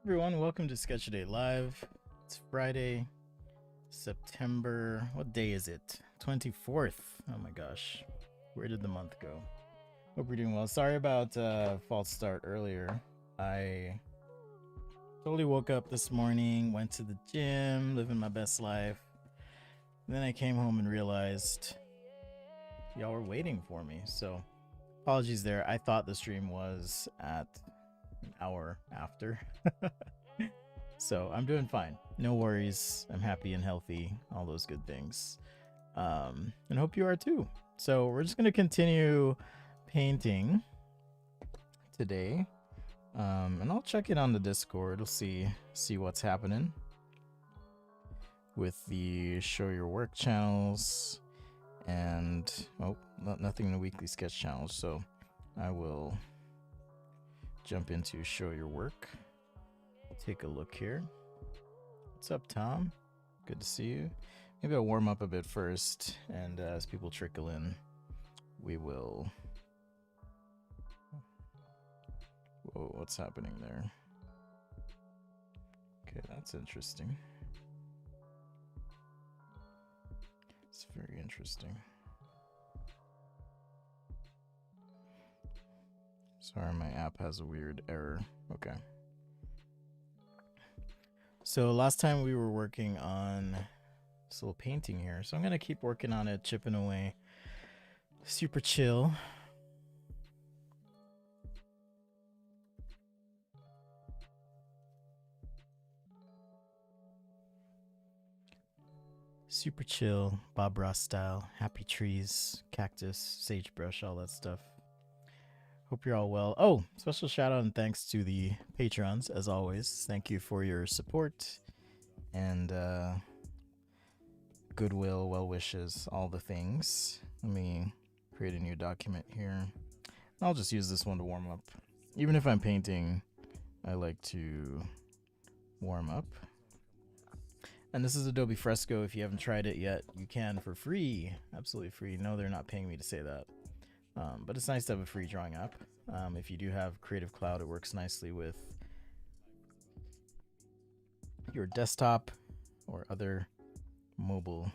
Everyone, welcome to SketchADay Live. It's Friday, September. What day is it? 24th. Oh my gosh. Where did the month go? Hope you're doing well. Sorry about false start earlier. I totally woke up this morning, went to the gym, living my best life. And then I came home and realized y'all were waiting for me. So apologies there. I thought the stream was at an hour after. So I'm doing fine. No worries. I'm happy and healthy. All those good things. And hope you are too. So we're just going to continue painting today. And I'll check it on the Discord. We'll see what's happening with the show your work channels and nothing in the weekly sketch challenge. So I will jump into show your work. Take a look here. What's up, Tom? Good to see you. Maybe I'll warm up a bit first, and as people trickle in, we will... Whoa, what's happening there? Okay, that's interesting. It's very interesting. Sorry, my app has a weird error. Okay. So last time we were working on this little painting here. So I'm going to keep working on it, chipping away. Super chill. Super chill, Bob Ross style. Happy trees, cactus, sagebrush, all that stuff. Hope you're all well. Oh, special shout out and thanks to the patrons, as always. Thank you for your support and goodwill, well wishes, all the things. Let me create a new document here. I'll just use this one to warm up. Even if I'm painting, I like to warm up. And this is Adobe Fresco. If you haven't tried it yet, you can for free. Absolutely free. No, they're not paying me to say that. But it's nice to have a free drawing app. If you do have Creative Cloud, it works nicely with your desktop or other mobile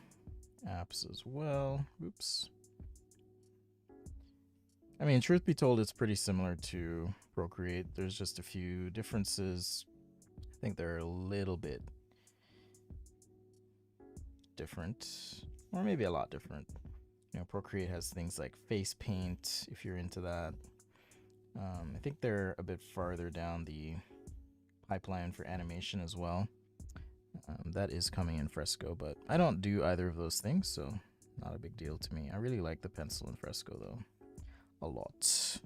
apps as well. Oops. I mean, truth be told, it's pretty similar to Procreate. There's just a few differences. I think they're a little bit different, or maybe a lot different. You know, Procreate has things like face paint, if you're into that. I think they're a bit farther down the pipeline for animation as well. That is coming in Fresco, but I don't do either of those things, so not a big deal to me. I really like the pencil in Fresco, though, a lot.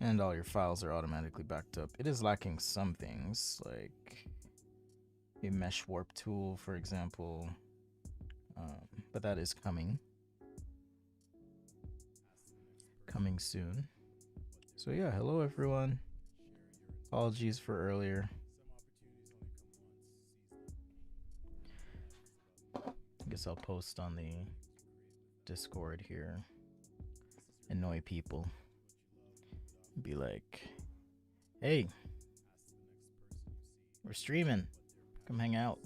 And all your files are automatically backed up. It is lacking some things, like a mesh warp tool, for example, but that is coming soon. So yeah, hello everyone. Apologies for earlier. I guess I'll post on the Discord here. Annoy people. Be like, hey, we're streaming. Come hang out.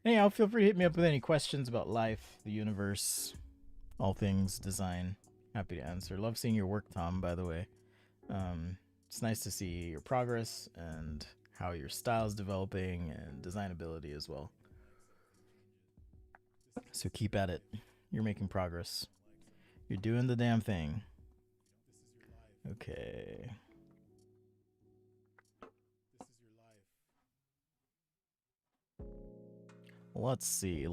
Anyhow, feel free to hit me up with any questions about life, the universe, all things design. Happy to answer. Love seeing your work, Tom, by the way. It's nice to see your progress and how your style is developing and designability as well. So keep at it. You're making progress. You're doing the damn thing. Okay. Let's see.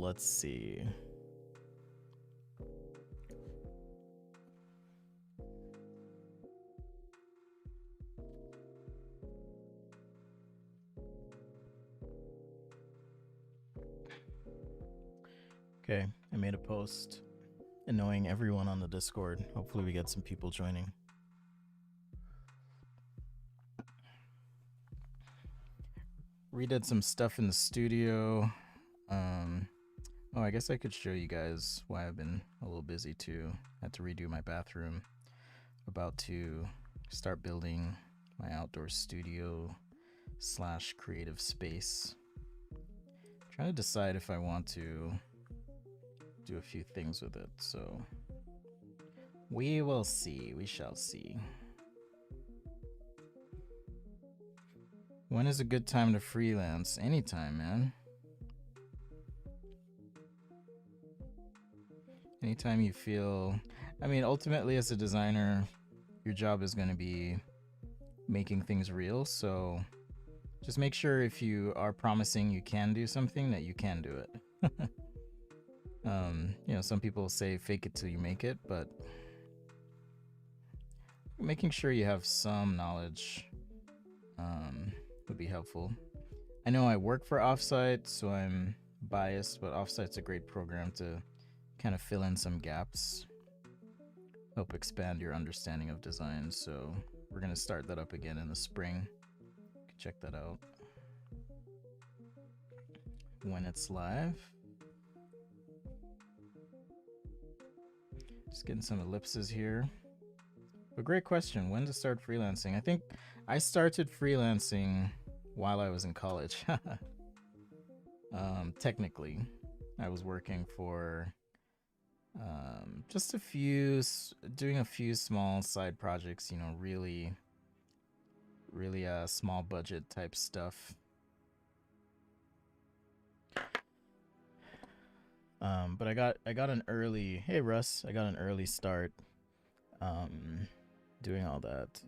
Okay, I made a post annoying everyone on the Discord. Hopefully we get some people joining. Redid some stuff in the studio. Oh, I guess I could show you guys why I've been a little busy too. Had to redo my bathroom. About to start building my outdoor studio / creative space. Trying to decide if I want to do a few things with it, so we will see. We shall see. When is a good time to freelance? Anytime, man. Anytime you feel... I mean, ultimately, as a designer, your job is going to be making things real, so just make sure if you are promising you can do something, that you can do it. You know, some people say fake it till you make it, but making sure you have some knowledge would be helpful. I know I work for Offsite, so I'm biased, but Offsite's a great program to kind of fill in some gaps, help expand your understanding of design. So we're going to start that up again in the spring. You can check that out when it's live. Just getting some ellipses here. But great question, when to start freelancing? I think I started freelancing while I was in college. Technically, I was working for just doing a few small side projects, you know, really small budget type stuff. But I got an early, hey Russ, I got an early start doing all that.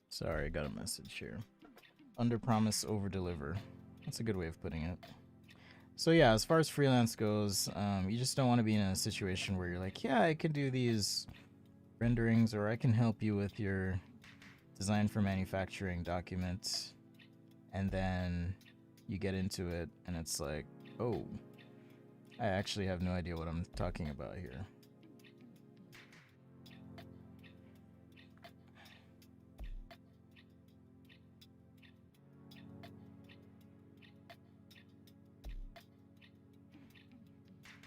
Sorry, I got a message here. Under promise, over deliver. That's a good way of putting it. So yeah, as far as freelance goes, you just don't want to be in a situation where you're like, yeah, I can do these renderings, or I can help you with your design for manufacturing documents, and then you get into it and it's like, oh, I actually have no idea what I'm talking about here.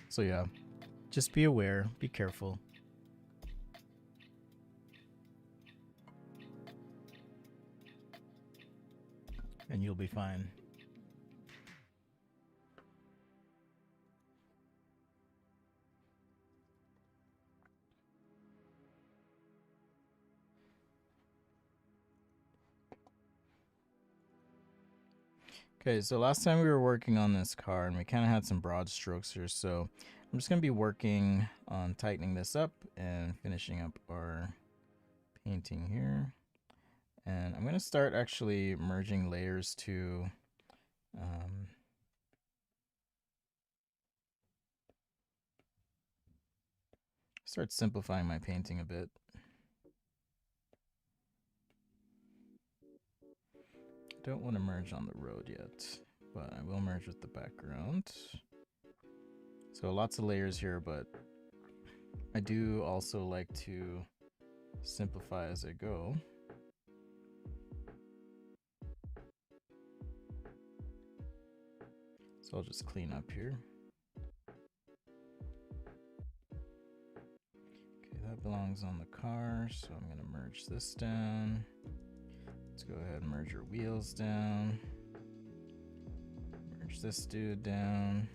So yeah, just be aware, be careful. And you'll be fine. Okay, so last time we were working on this car and we kind of had some broad strokes here, so I'm just going to be working on tightening this up and finishing up our painting here. And I'm going to start actually merging layers to start simplifying my painting a bit. I don't want to merge on the road yet, but I will merge with the background. So lots of layers here, but I do also like to simplify as I go. So I'll just clean up here. Okay, that belongs on the car, so I'm going to merge this down. Let's go ahead and merge your wheels down. Merge this dude down.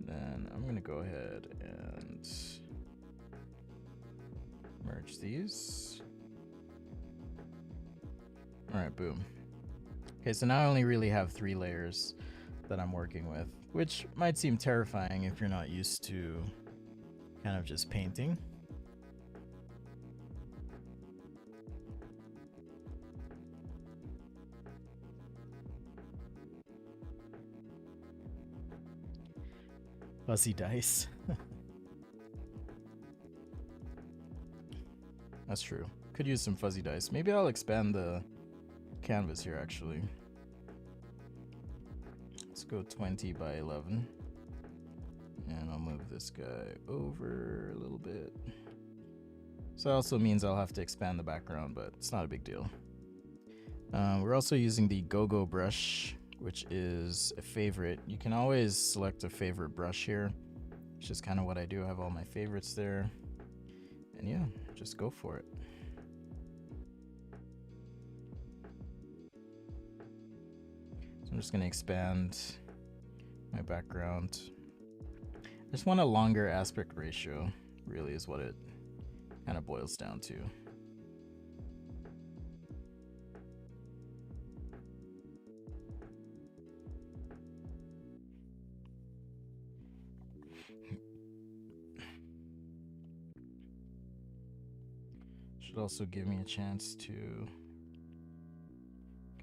Then I'm going to go ahead and merge these. All right, boom. Okay, so now I only really have 3 layers that I'm working with, which might seem terrifying if you're not used to kind of just painting. Fuzzy dice. That's true. Could use some fuzzy dice. Maybe I'll expand the canvas here actually. Let's go 20 by 11. And I'll move this guy over a little bit. So that also means I'll have to expand the background, but it's not a big deal. We're also using the Go-Go brush, which is a favorite. You can always select a favorite brush here. It's just kind of what I do. I have all my favorites there. And yeah, just go for it. So I'm just going to expand my background. I just want a longer aspect ratio, really is what it kind of boils down to. Should also give me a chance to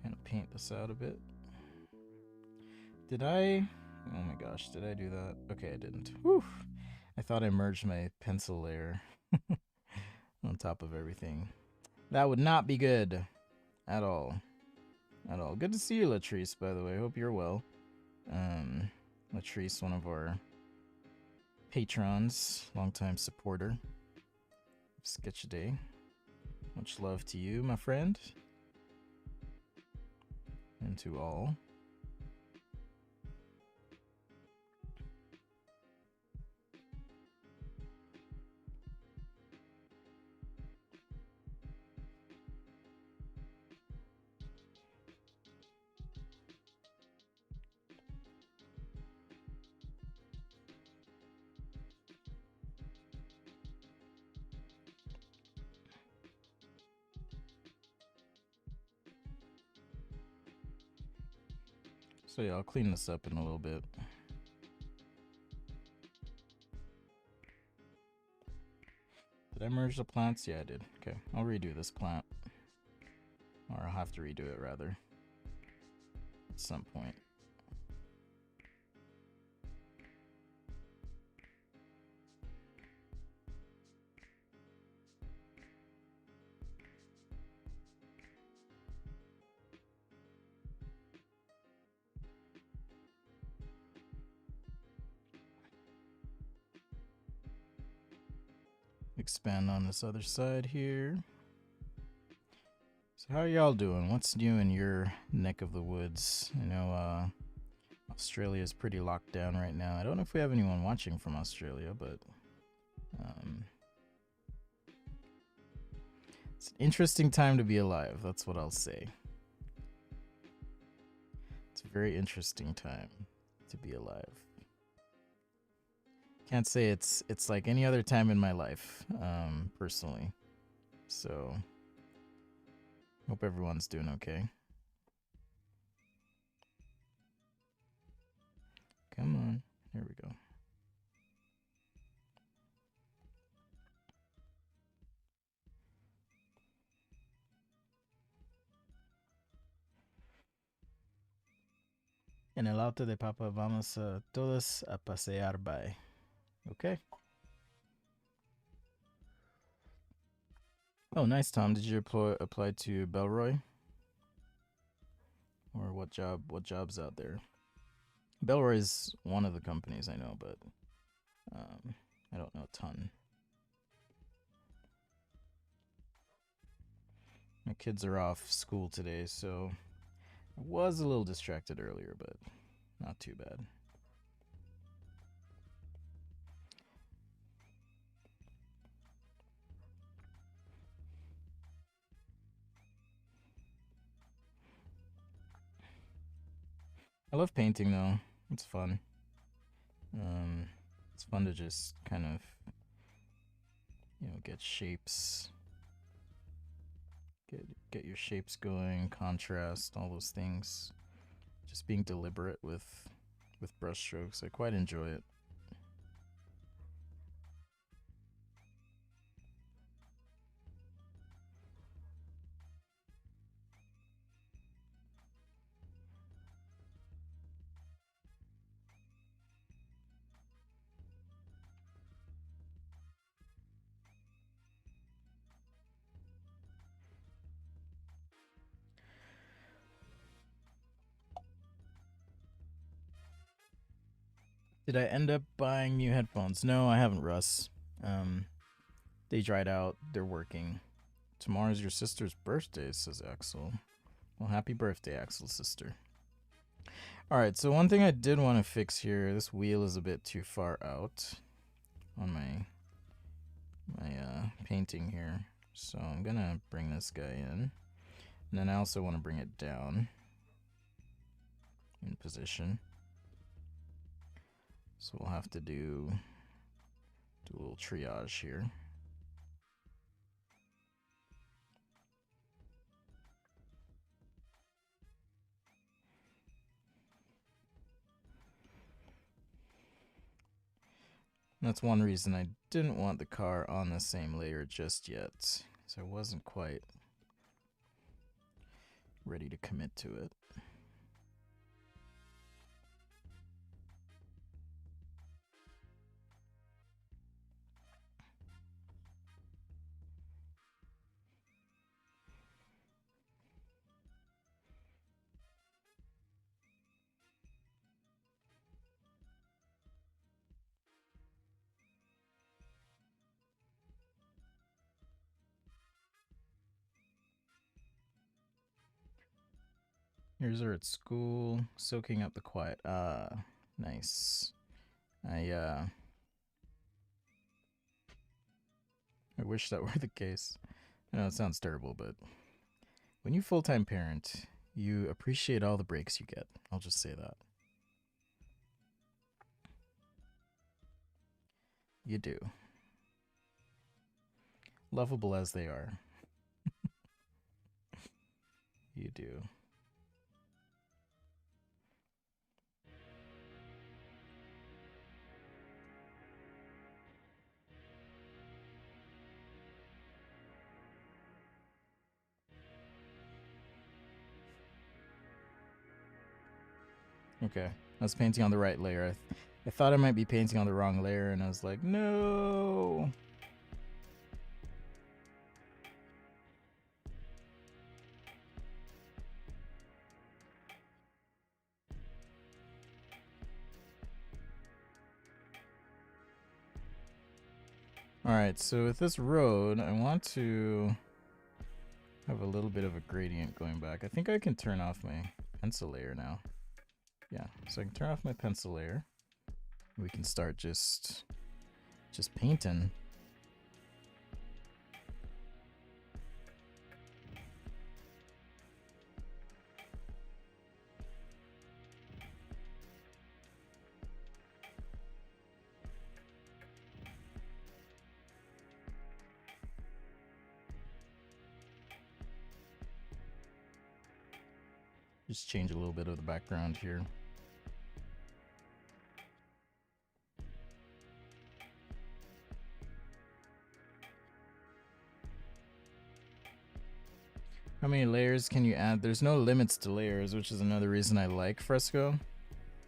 kind of paint this out a bit. Did I? Oh my gosh, did I do that? Okay, I didn't. Whew. I thought I merged my pencil layer on top of everything. That would not be good at all. At all. Good to see you, Latrice, by the way. Hope you're well. Latrice, one of our patrons, longtime supporter of SketchADay. Much love to you, my friend. And to all. So yeah, I'll clean this up in a little bit. Did I merge the plants? Yeah, I did. Okay, I'll redo this plant. Or I'll have to redo it, rather. At some point. Expand on this other side here. So how are y'all doing? What's new in your neck of the woods? I know Australia is pretty locked down right now. I don't know if we have anyone watching from Australia, but it's an interesting time to be alive. That's what I'll say. It's a very interesting time to be alive. Can't say it's like any other time in my life, personally. So, hope everyone's doing okay. Come on, here we go. En el auto de Papa vamos todos a pasear by. Okay. Oh, nice, Tom. Did you apply to Belroy? Or what job's out there? Belroy is one of the companies I know, but I don't know a ton. My kids are off school today, so I was a little distracted earlier, but not too bad. I love painting though. It's fun. It's fun to just kind of, get shapes, get your shapes going, contrast, all those things. Just being deliberate with brush strokes. I quite enjoy it. Did I end up buying new headphones? No, I haven't, Russ. They dried out. They're working. Tomorrow's your sister's birthday, says Axel. Well, happy birthday, Axel's sister. Alright, so one thing I did want to fix here, this wheel is a bit too far out on my painting here. So I'm gonna bring this guy in. And then I also want to bring it down in position. So we'll have to do a little triage here. That's one reason I didn't want the car on the same layer just yet, so I wasn't quite ready to commit to it. Here's her at school, soaking up the quiet. Nice. I wish that were the case. I know it sounds terrible, but when you full-time parent, you appreciate all the breaks you get. I'll just say that. You do. Lovable as they are. You do. Okay, I was painting on the right layer. I thought I might be painting on the wrong layer, and I was like, no. Alright, so with this road, I want to have a little bit of a gradient going back. I think I can turn off my pencil layer now. Yeah, so I can turn off my pencil layer. We can start just painting. Just change a little bit of the background here. How many layers can you add? There's no limits to layers, which is another reason I like Fresco.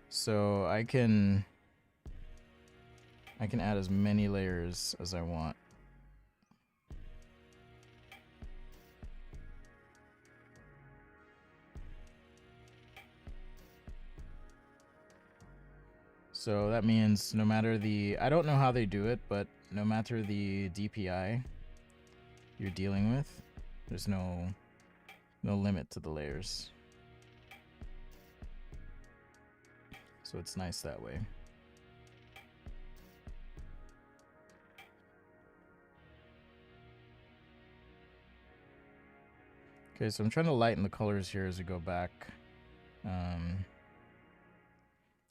So I can add as many layers as I want. So that means no matter the, I don't know how they do it, but no matter the DPI you're dealing with, there's no limit to the layers. So it's nice that way. Okay, so I'm trying to lighten the colors here as we go back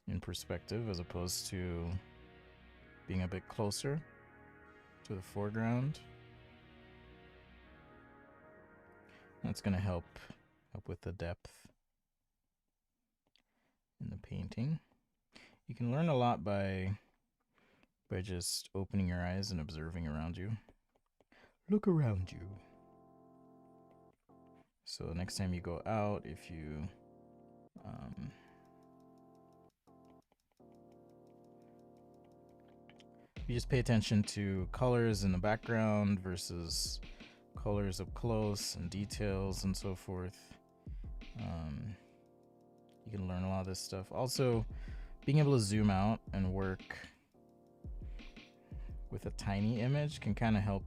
in perspective, as opposed to being a bit closer to the foreground. That's going to help with the depth in the painting. You can learn a lot by just opening your eyes and observing around you. Look around you. So next time you go out, if you you just pay attention to colors in the background versus colors up close and details and so forth. You can learn a lot of this stuff. Also, being able to zoom out and work with a tiny image can kind of help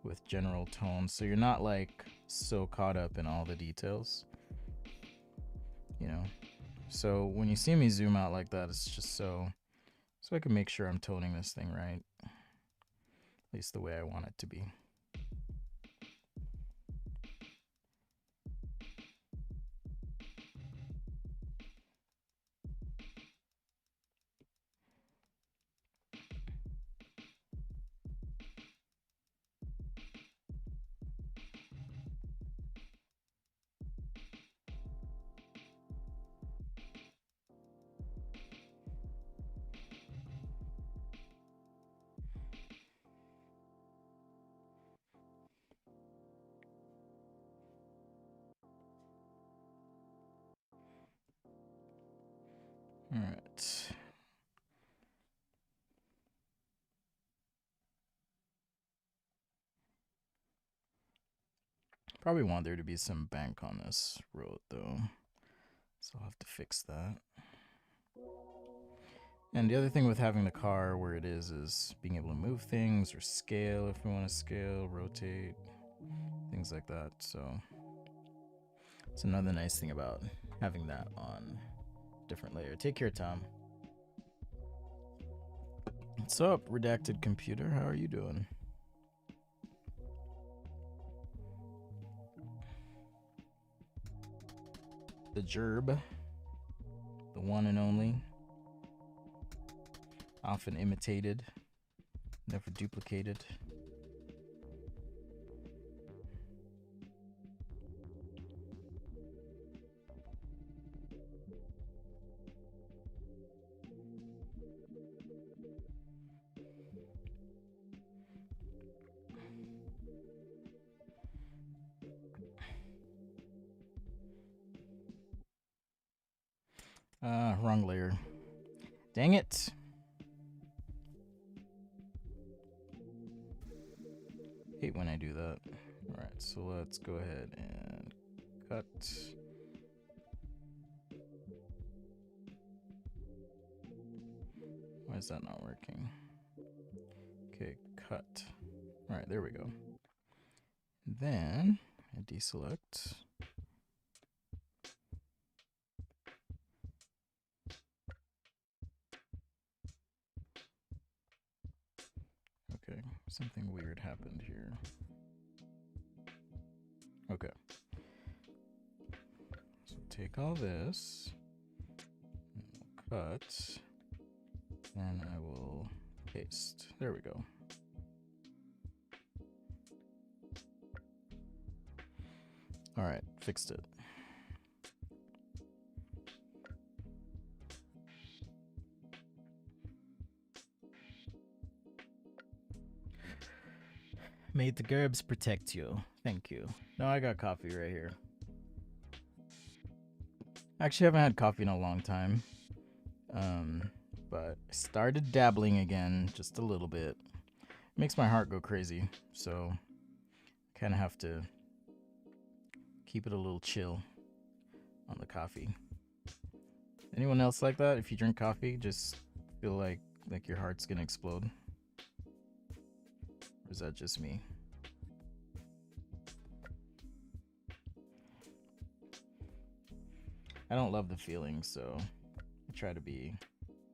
with general tone, so you're not like so caught up in all the details, you know. So when you see me zoom out like that, it's just so I can make sure I'm toning this thing right, at least the way I want it to be. All right. Probably want there to be some bank on this road though, so I'll have to fix that. And the other thing with having the car where it is being able to move things or scale if we want to scale, rotate, things like that. So it's another nice thing about having that on a different layer. Take care, Tom. What's up, redacted computer? How are you doing? The gerb, the one and only, often imitated, never duplicated. Wrong layer. Dang it. Hate when I do that. Alright, so let's go ahead and cut. Why is that not working? Okay, cut. Alright, there we go. Then I deselect. Okay, something weird happened here. Okay. So take all this, cut, and I will paste. There we go. All right, fixed it. May the gerbs protect you. Thank you. No, I got coffee right here. Actually, I haven't had coffee in a long time. But I started dabbling again, just a little bit. It makes my heart go crazy, so I kind of have to keep it a little chill on the coffee. Anyone else like that? If you drink coffee, just feel like your heart's gonna explode? Or is that just me? I don't love the feeling, so I try to be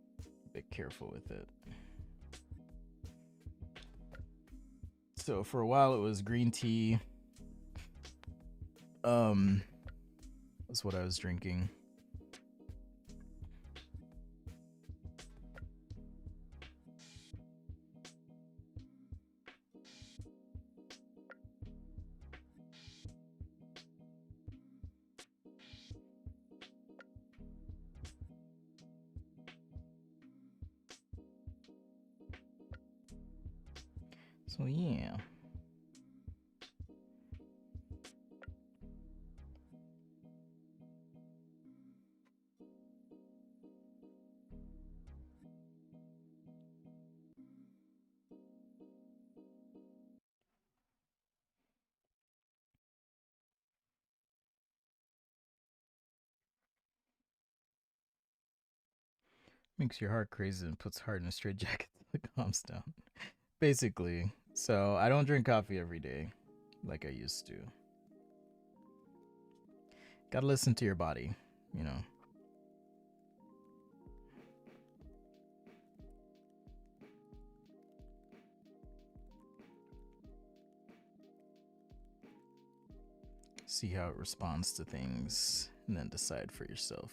a bit careful with it. So for a while it was green tea. That's what I was drinking. So yeah. Makes your heart crazy and puts heart in a straitjacket till it calms down. Basically. So I don't drink coffee every day like I used to. Gotta listen to your body, you know. See how it responds to things and then decide for yourself.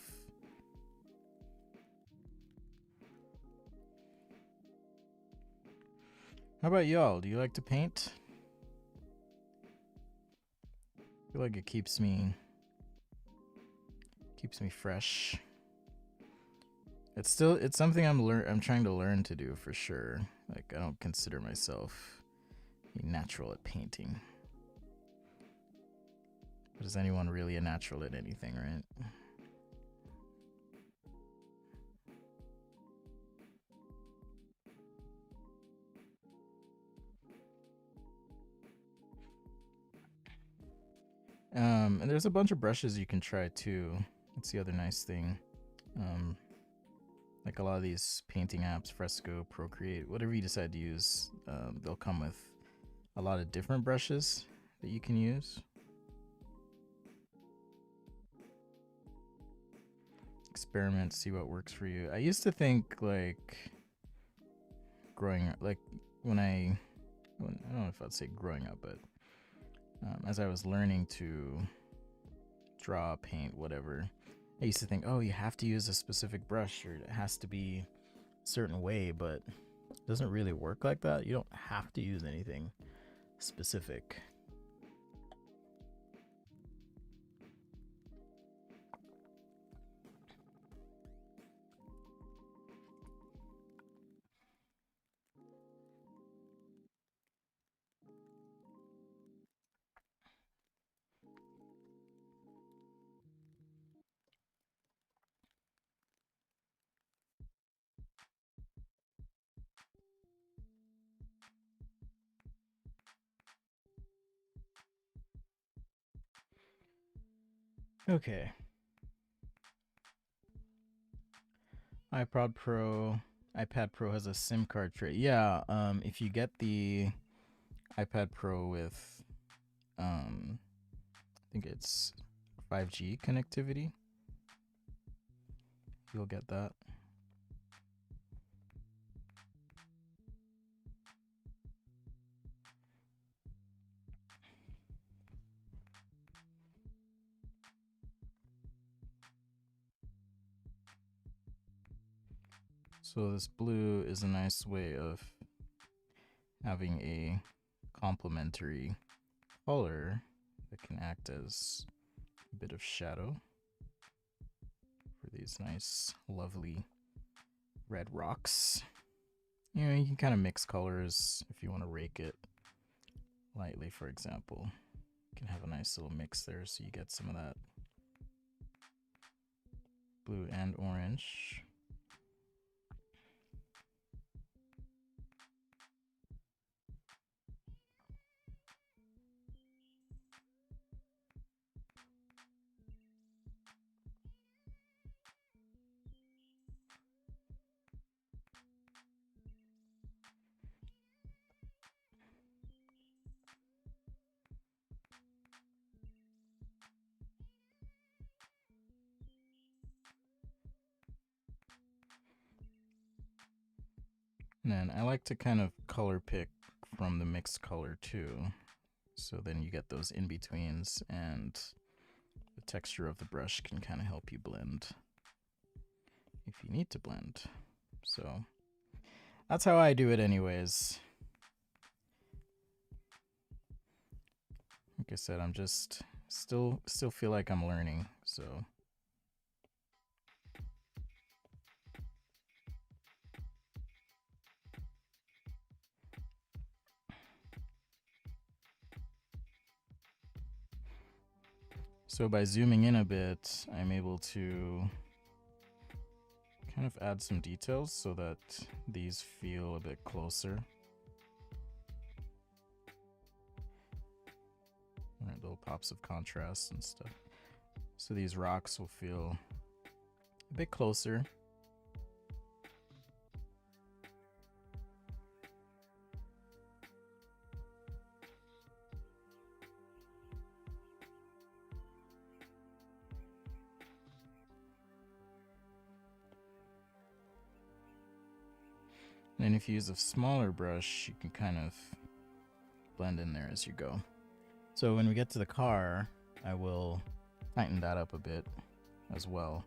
How about y'all? Do you like to paint? I feel like it keeps me fresh. It's something I'm trying to learn to do for sure. Like, I don't consider myself a natural at painting. But is anyone really a natural at anything, right? And there's a bunch of brushes you can try too. That's the other nice thing. Like a lot of these painting apps, Fresco, Procreate, whatever you decide to use, they'll come with a lot of different brushes that you can use. Experiment, see what works for you. I used to think like when I don't know if I'd say growing up, but as I was learning to draw, paint, whatever, I used to think, oh, you have to use a specific brush or it has to be a certain way, but it doesn't really work like that. You don't have to use anything specific. Okay. iPad Pro has a SIM card tray. Yeah, if you get the iPad Pro with I think it's 5G connectivity, you'll get that. So this blue is a nice way of having a complementary color that can act as a bit of shadow for these nice, lovely red rocks. You know, you can kind of mix colors if you want to rake it lightly, for example. You can have a nice little mix there so you get some of that blue and orange. And then I like to kind of color pick from the mixed color too. So then you get those in-betweens and the texture of the brush can kind of help you blend if you need to blend. So that's how I do it anyways. Like I said, I'm just still feel like I'm learning, so by zooming in a bit, I'm able to kind of add some details so that these feel a bit closer. Right, little pops of contrast and stuff. So these rocks will feel a bit closer. And if you use a smaller brush, you can kind of blend in there as you go. So when we get to the car, I will tighten that up a bit as well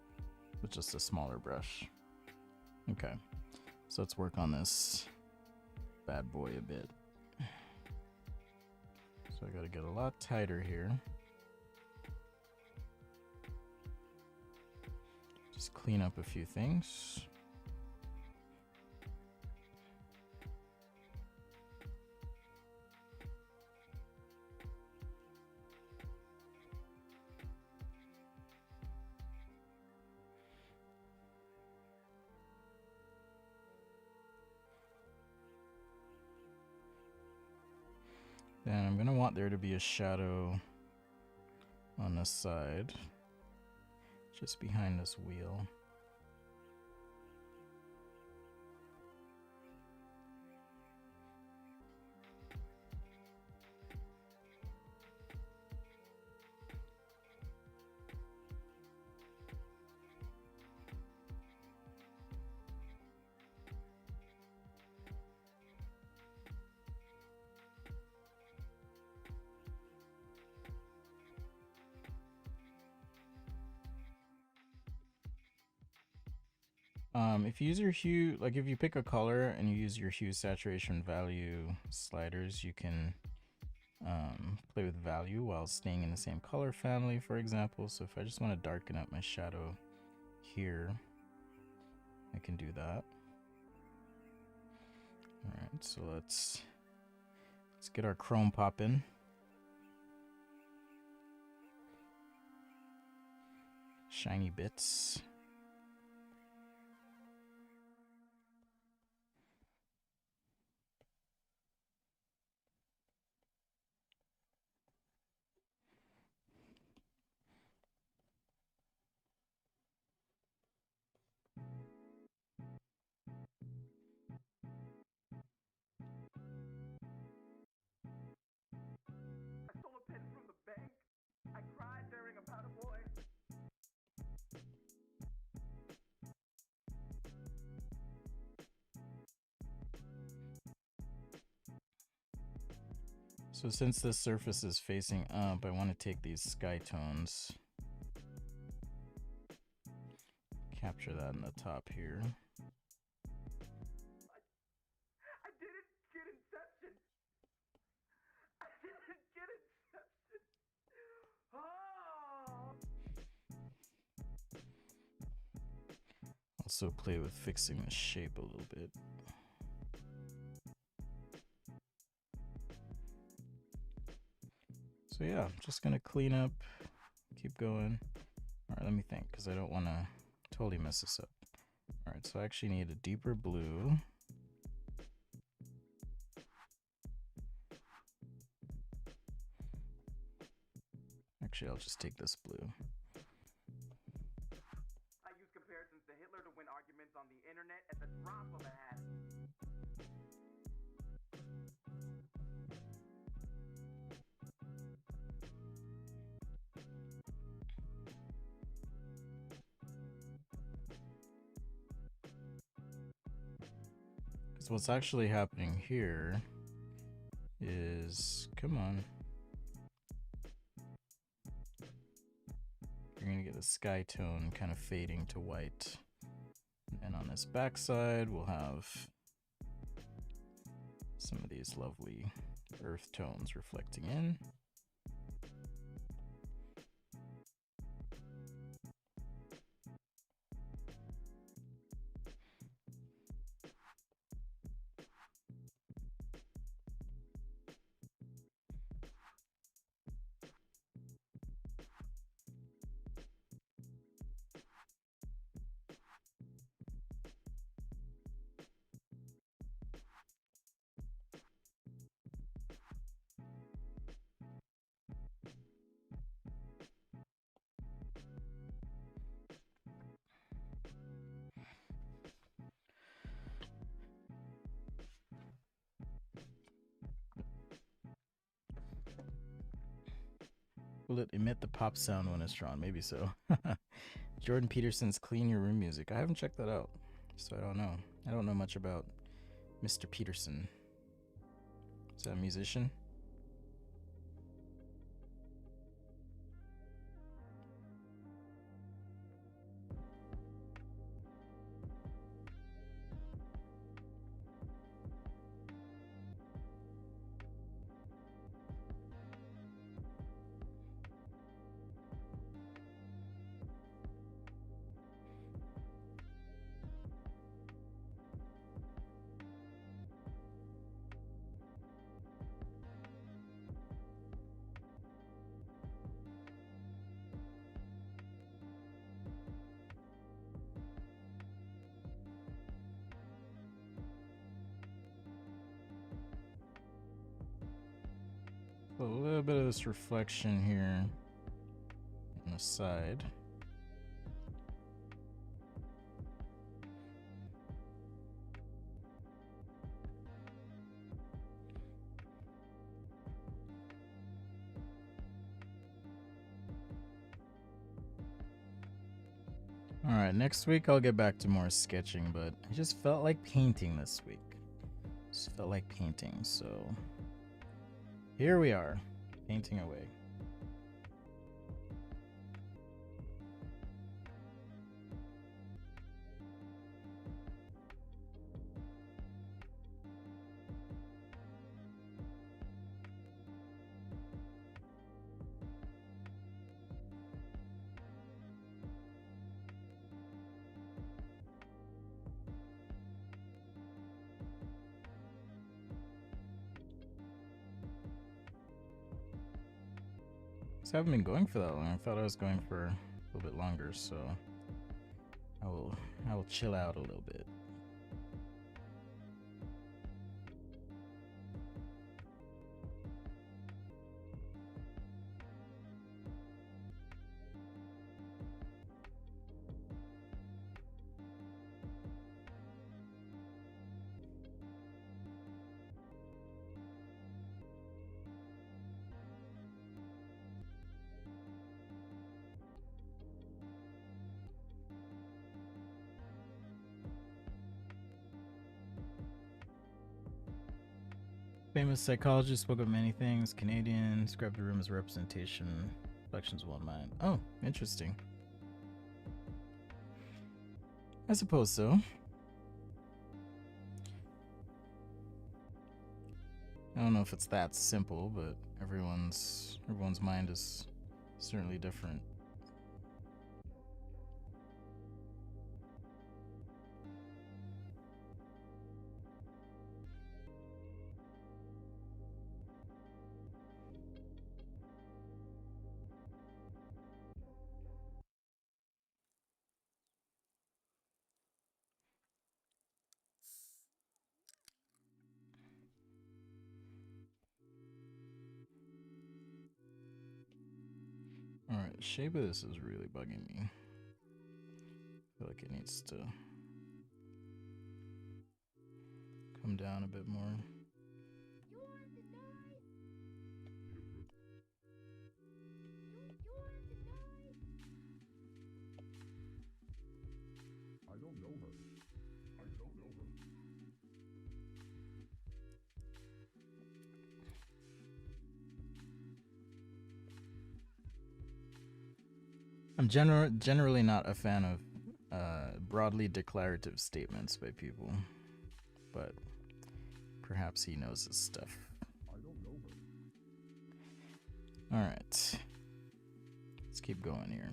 with just a smaller brush. Okay, so let's work on this bad boy a bit. So I gotta get a lot tighter here. Just clean up a few things. Then I'm gonna want there to be a shadow on this side, just behind this wheel. If you use your hue, like if you pick a color and you use your hue saturation value sliders, you can play with value while staying in the same color family, for example. So if I just want to darken up my shadow here, I can do that. All right, so let's get our chrome popping. Shiny bits. So since this surface is facing up, I want to take these sky tones, capture that in the top here. I didn't get Inception. I didn't get Inception. Oh. Also play with fixing the shape a little bit. So yeah, I'm just gonna clean up, keep going. All right, let me think, because I don't want to totally mess this up. All right, so I actually need a deeper blue. Actually, I'll just take this blue. I use comparisons to Hitler to win arguments on the internet at the drop of a hat. Because what's actually happening here is, come on. You're gonna get a sky tone kind of fading to white. And on this backside, we'll have some of these lovely earth tones reflecting in. Will it emit the pop sound when it's drawn? Maybe so. Jordan Peterson's Clean Your Room Music. I haven't checked that out, so I don't know. I don't know much about Mr. Peterson. Is that a musician? A little bit of this reflection here on the side. Alright, next week I'll get back to more sketching, but I just felt like painting this week. Just felt like painting, so here we are, painting away. I haven't been going for that long. I thought I was going for a little bit longer, so I will chill out a little bit. Famous psychologist spoke of many things. Canadian, described the room as a representation. Reflections of one mind. Oh, interesting. I suppose so. I don't know if it's that simple, but everyone's mind is certainly different. Alright, the shape of this is really bugging me. I feel like it needs to come down a bit more. I'm generally not a fan of broadly declarative statements by people, but perhaps he knows his stuff. Alright, let's keep going here.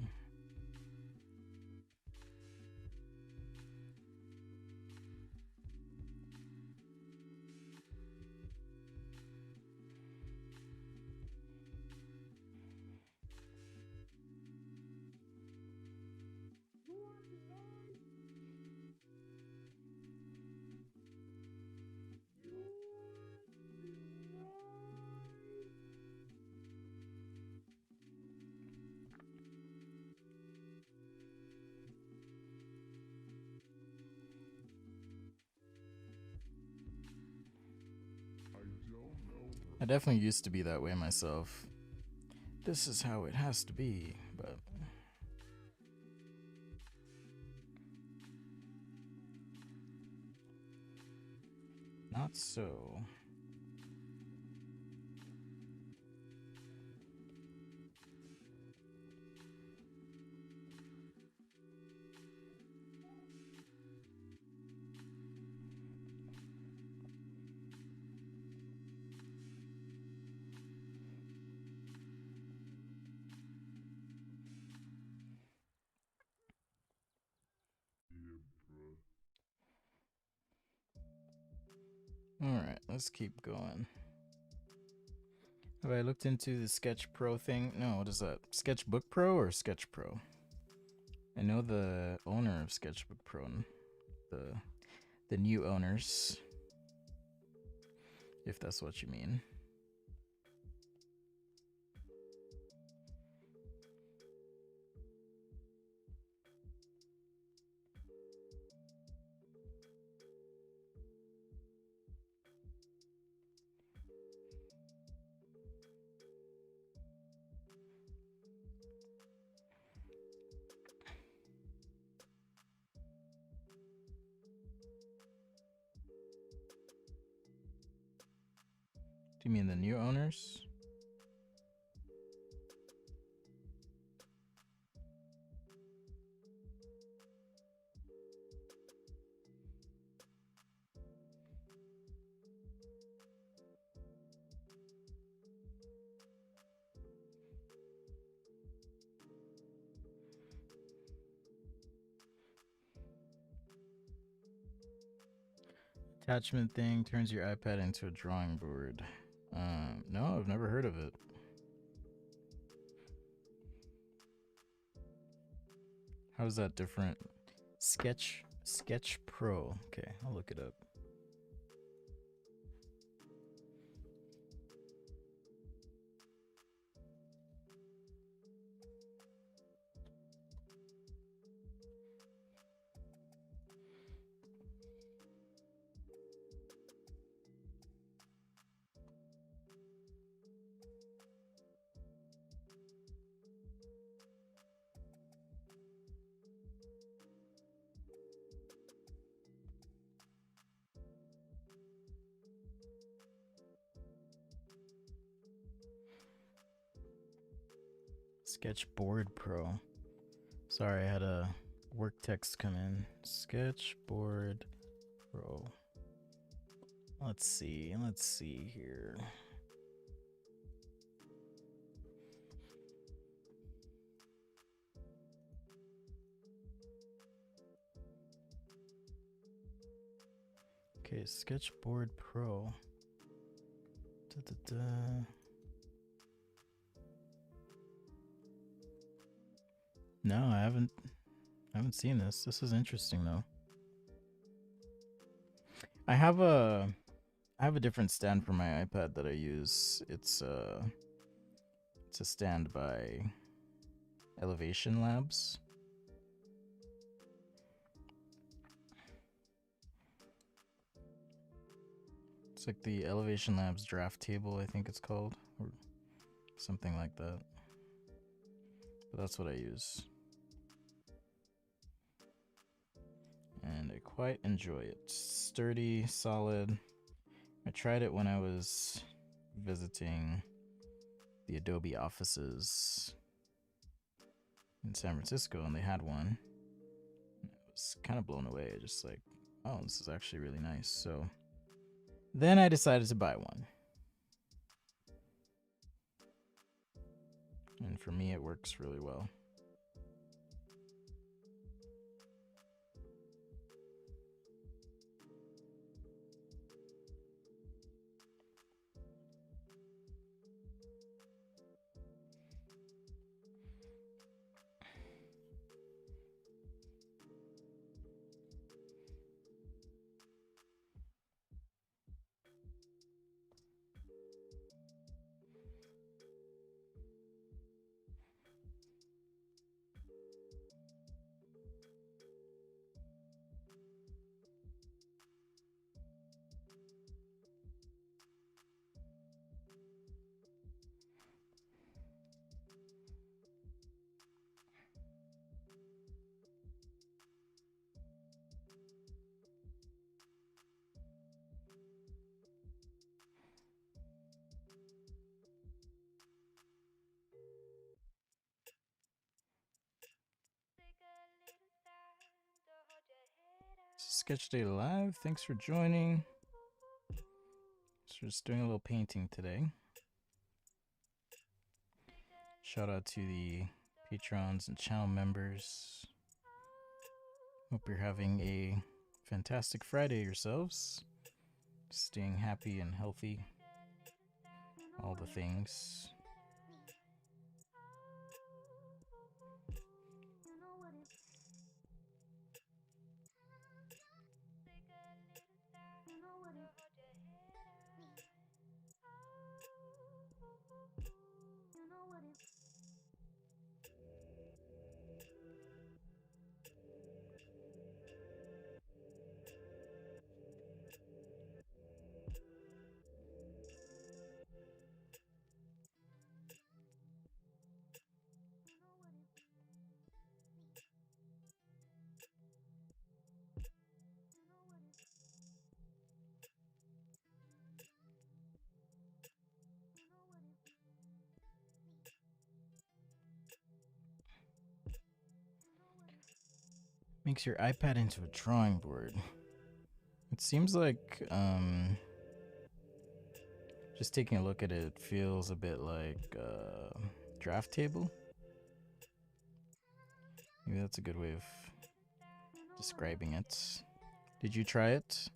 I definitely used to be that way myself. This is how it has to be, but not so. Alright, let's keep going. Have I looked into the Sketch Pro thing? No, what is that? Sketchbook Pro or Sketch Pro? I know the owner of Sketchbook Pro, and the new owners, if that's what you mean. Do you mean the new owners? Attachment thing turns your iPad into a drawing board. No, I've never heard of it. How is that different? Sketch Pro. Okay, I'll look it up. Sketchboard Pro. Sorry, I had a work text come in. Sketchboard Pro. Let's see here. Okay, Sketchboard Pro. No, I haven't seen this. This is interesting though. I have a different stand for my iPad that I use. It's a stand by Elevation Labs. It's like the Elevation Labs draft table, I think it's called, or something like that. But that's what I use. And I quite enjoy it. Sturdy, solid. I tried it when I was visiting the Adobe offices in San Francisco, and they had one. I was kind of blown away. Just like, oh, this is actually really nice. So then I decided to buy one. And for me, it works really well. SketchADay Live. Thanks for joining. So we're just doing a little painting today. Shout out to the patrons and channel members. Hope you're having a fantastic Friday yourselves. Staying happy and healthy. All the things. Makes your iPad into a drawing board. It seems like, just taking a look at it, feels a bit like draft table. Maybe that's a good way of describing it. Did you try it?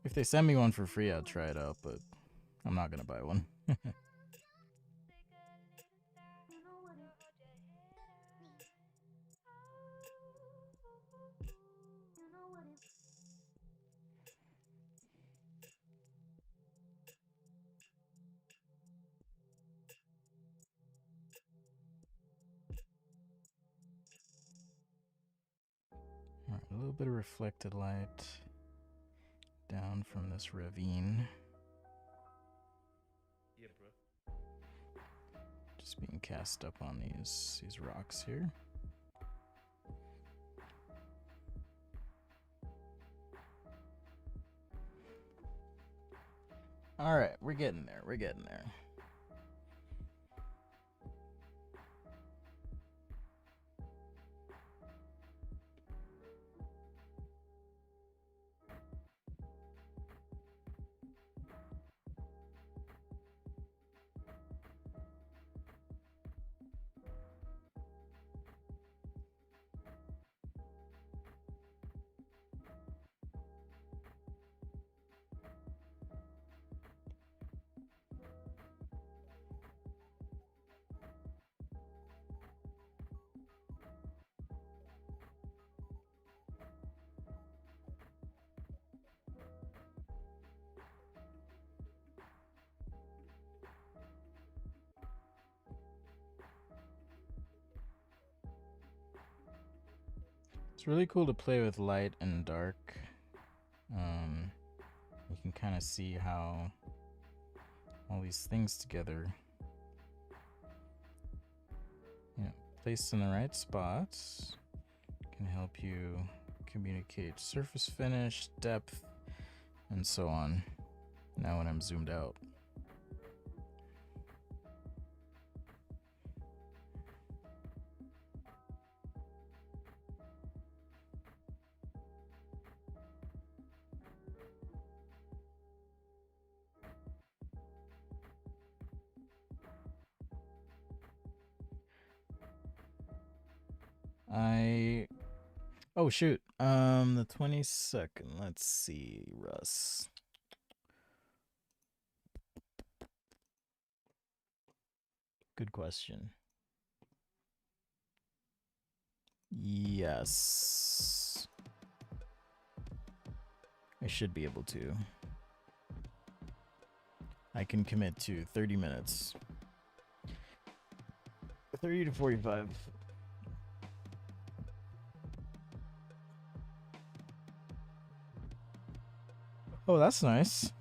If they send me one for free, I'd try it out, but I'm not gonna buy one. Alright, a little bit of reflected light down from this ravine. Yeah, bro. Just being cast up on these rocks here. Alright, we're getting there. We're getting there. It's really cool to play with light and dark. You can kind of see how all these things together, placed in the right spots, can help you communicate surface finish, depth, and so on. Now when I'm zoomed out. Oh shoot. The 22nd. Let's see, Russ. Good question. Yes. I should be able to. I can commit to 30 minutes. 30 to 45. Oh, that's nice.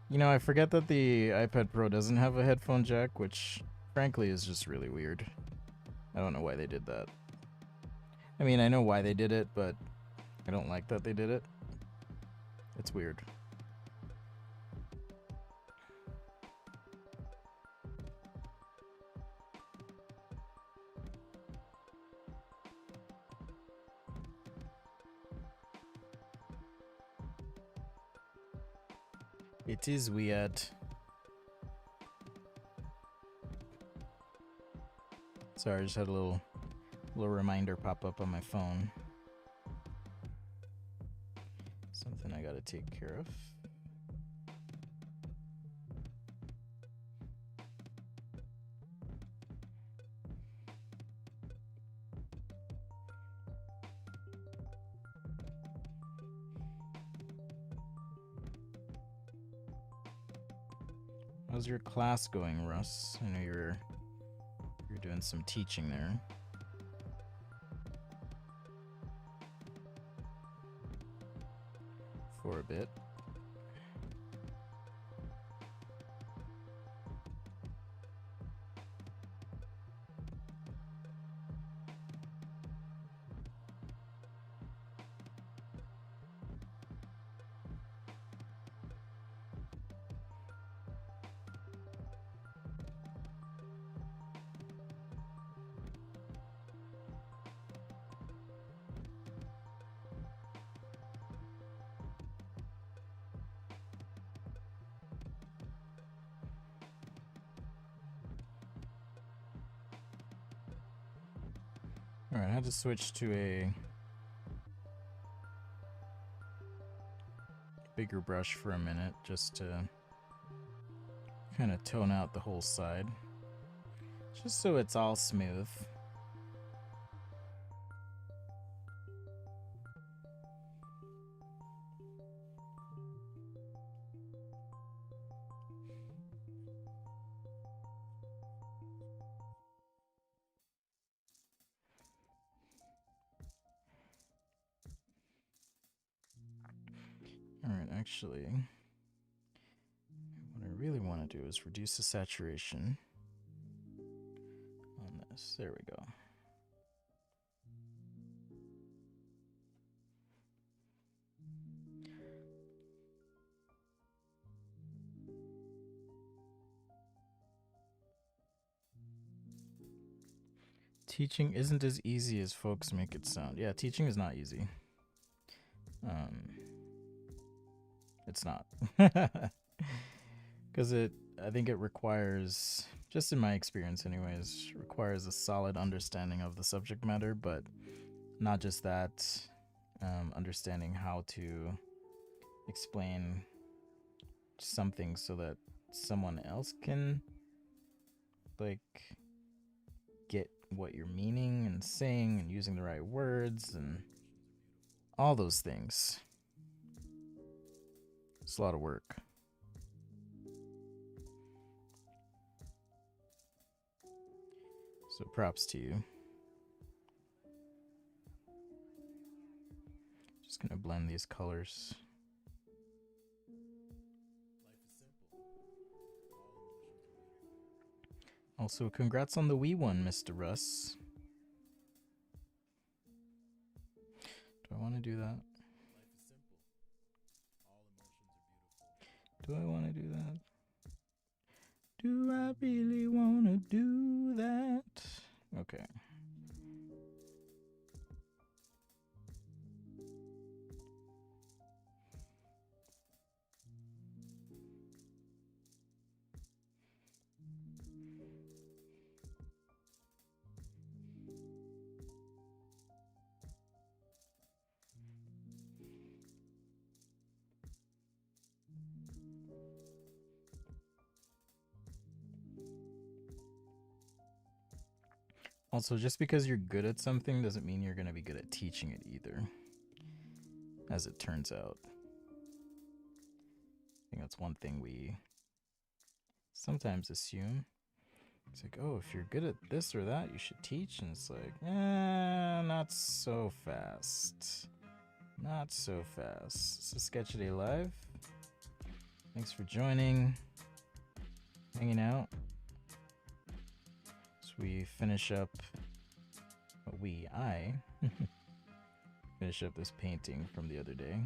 You know, I forget that the iPad Pro doesn't have a headphone jack, which frankly is just really weird. I don't know why they did that. I mean, I know why they did it, but I don't like that they did it. It's weird. It is weird. Sorry, I just had a little reminder pop up on my phone. Something I gotta take care of. How's your class going, Russ? I know you're doing some teaching there. For a bit. Alright, I had to switch to a bigger brush for a minute just to kind of tone out the whole side. Just so it's all smooth. Alright, actually, what I really want to do is reduce the saturation on this. There we go. Teaching isn't as easy as folks make it sound. Yeah, teaching is not easy. It's not. Because I think it requires, just in my experience anyways, requires a solid understanding of the subject matter, but not just that, understanding how to explain something so that someone else can, like, get what you're meaning and saying and using the right words and all those things. It's a lot of work. So props to you. Just gonna blend these colors. Also, congrats on the Wii one, Mr. Russ. Do I want to do that? Do I want to do that? Do I really want to do that? Okay. Also, just because you're good at something doesn't mean you're going to be good at teaching it either, as it turns out. I think that's one thing we sometimes assume. It's like, oh, if you're good at this or that, you should teach. And it's like, not so fast. Not so fast. This is SketchADay Live. Thanks for joining, hanging out. So we finish up, I finish up this painting from the other day.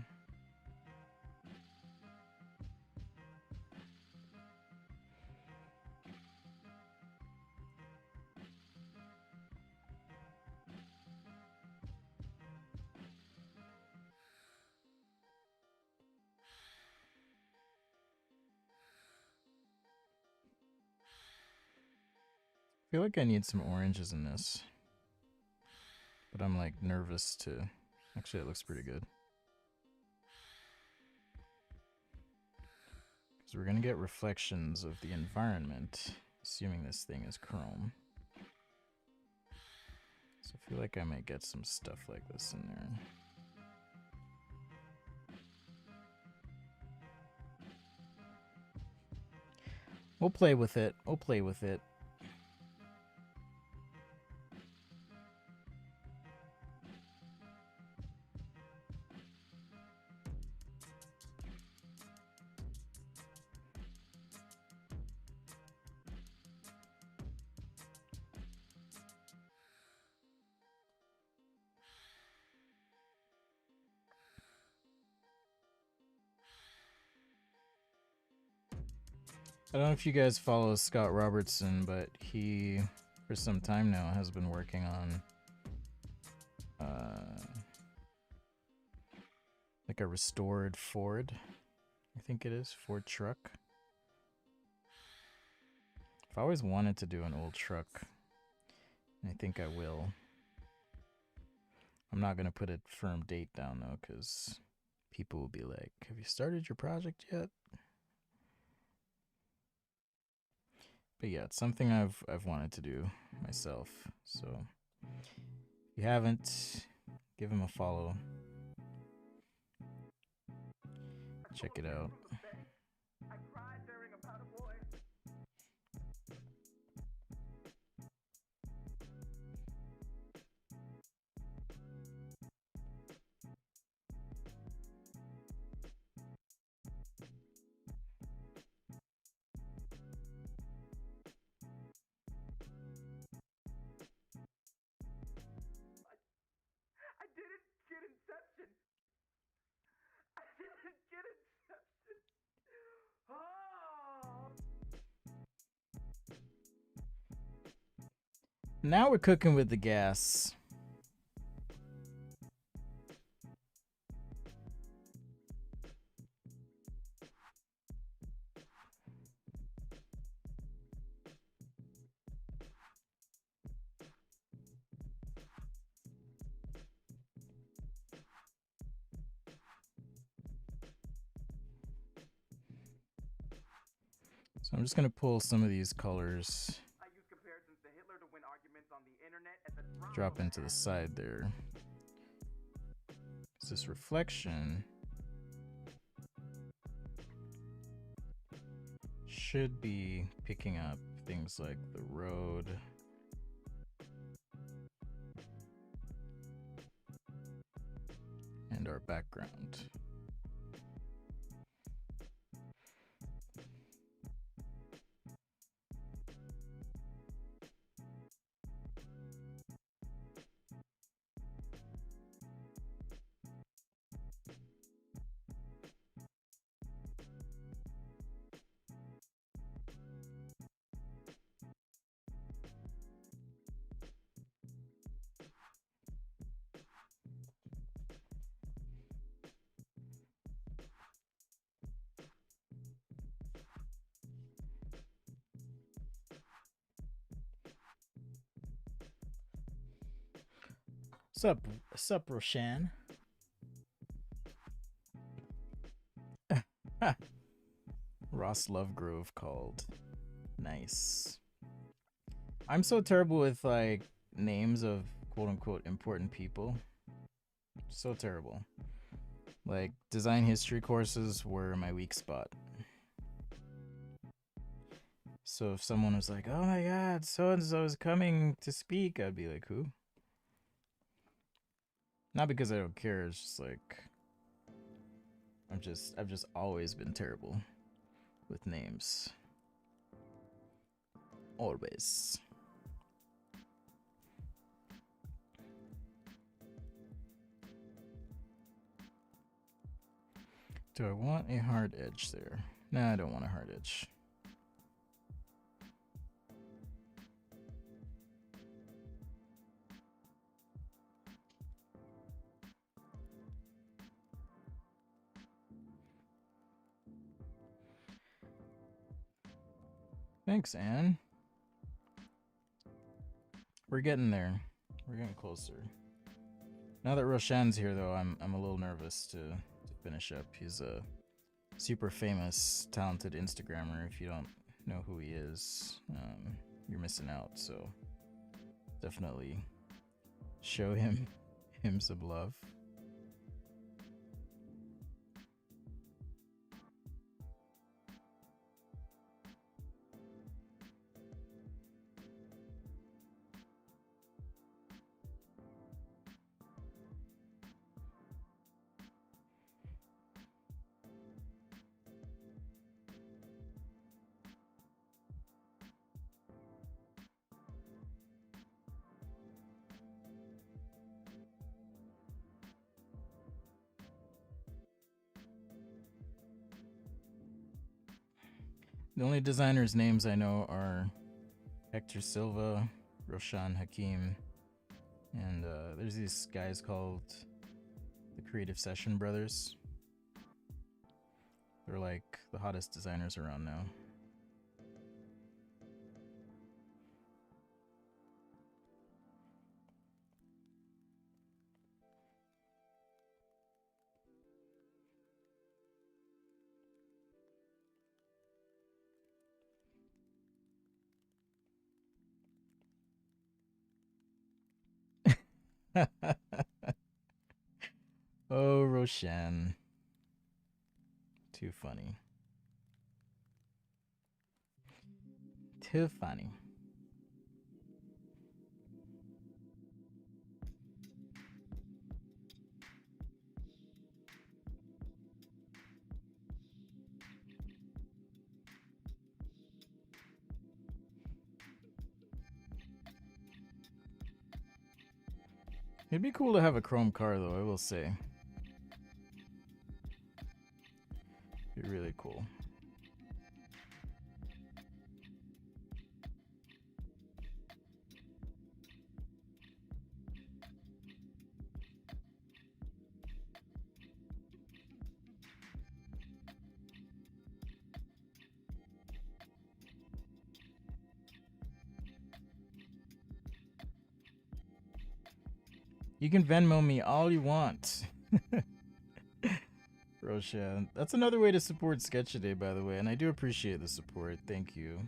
feel like I need some oranges in this. But I'm like nervous to... Actually, it looks pretty good. Because we're going to get reflections of the environment, assuming this thing is chrome. So I feel like I might get some stuff like this in there. We'll play with it. We'll play with it. I don't know if you guys follow Scott Robertson, but he, for some time now, has been working on like a restored Ford. I think it is Ford truck. I've always wanted to do an old truck, and I think I will. I'm not gonna put a firm date down though, because people will be like, "Have you started your project yet?" But yeah, it's something I've wanted to do myself. So if you haven't, give him a follow. Check it out. I cried during About a Boy. I didn't get Inception. I didn't get Inception. Oh. Now we're cooking with the gas. So I'm just gonna pull some of these colors, I use comparisons to Hitler to win arguments on the internet at the drop drop of a into the hat. side there. This reflection should be picking up things like the road, and our background. Sup, Roshan? Ross Lovegrove called. Nice. I'm so terrible with like names of quote unquote important people. So terrible. Like design history courses were my weak spot. So if someone was like, "Oh my god, so and so is coming to speak," I'd be like, "Who?" Not because I don't care, it's just like I've just always been terrible with names. Always. Do I want a hard edge there? Nah, I don't want a hard edge. Thanks, Anne. We're getting there. We're getting closer. Now that Roshan's here, though, I'm a little nervous to finish up. He's a super famous, talented Instagrammer. If you don't know who he is, you're missing out. So definitely show him some love. The only designers' names I know are Hector Silva, Roshan Hakim, and there's these guys called the Creative Session Brothers. They're like the hottest designers around now. Oh, Roshan. Too funny. Too funny. It'd be cool to have a chrome car, though, I will say. It'd be really cool. You can Venmo me all you want. Roshan. That's another way to support SketchADay, by the way, and I do appreciate the support. Thank you.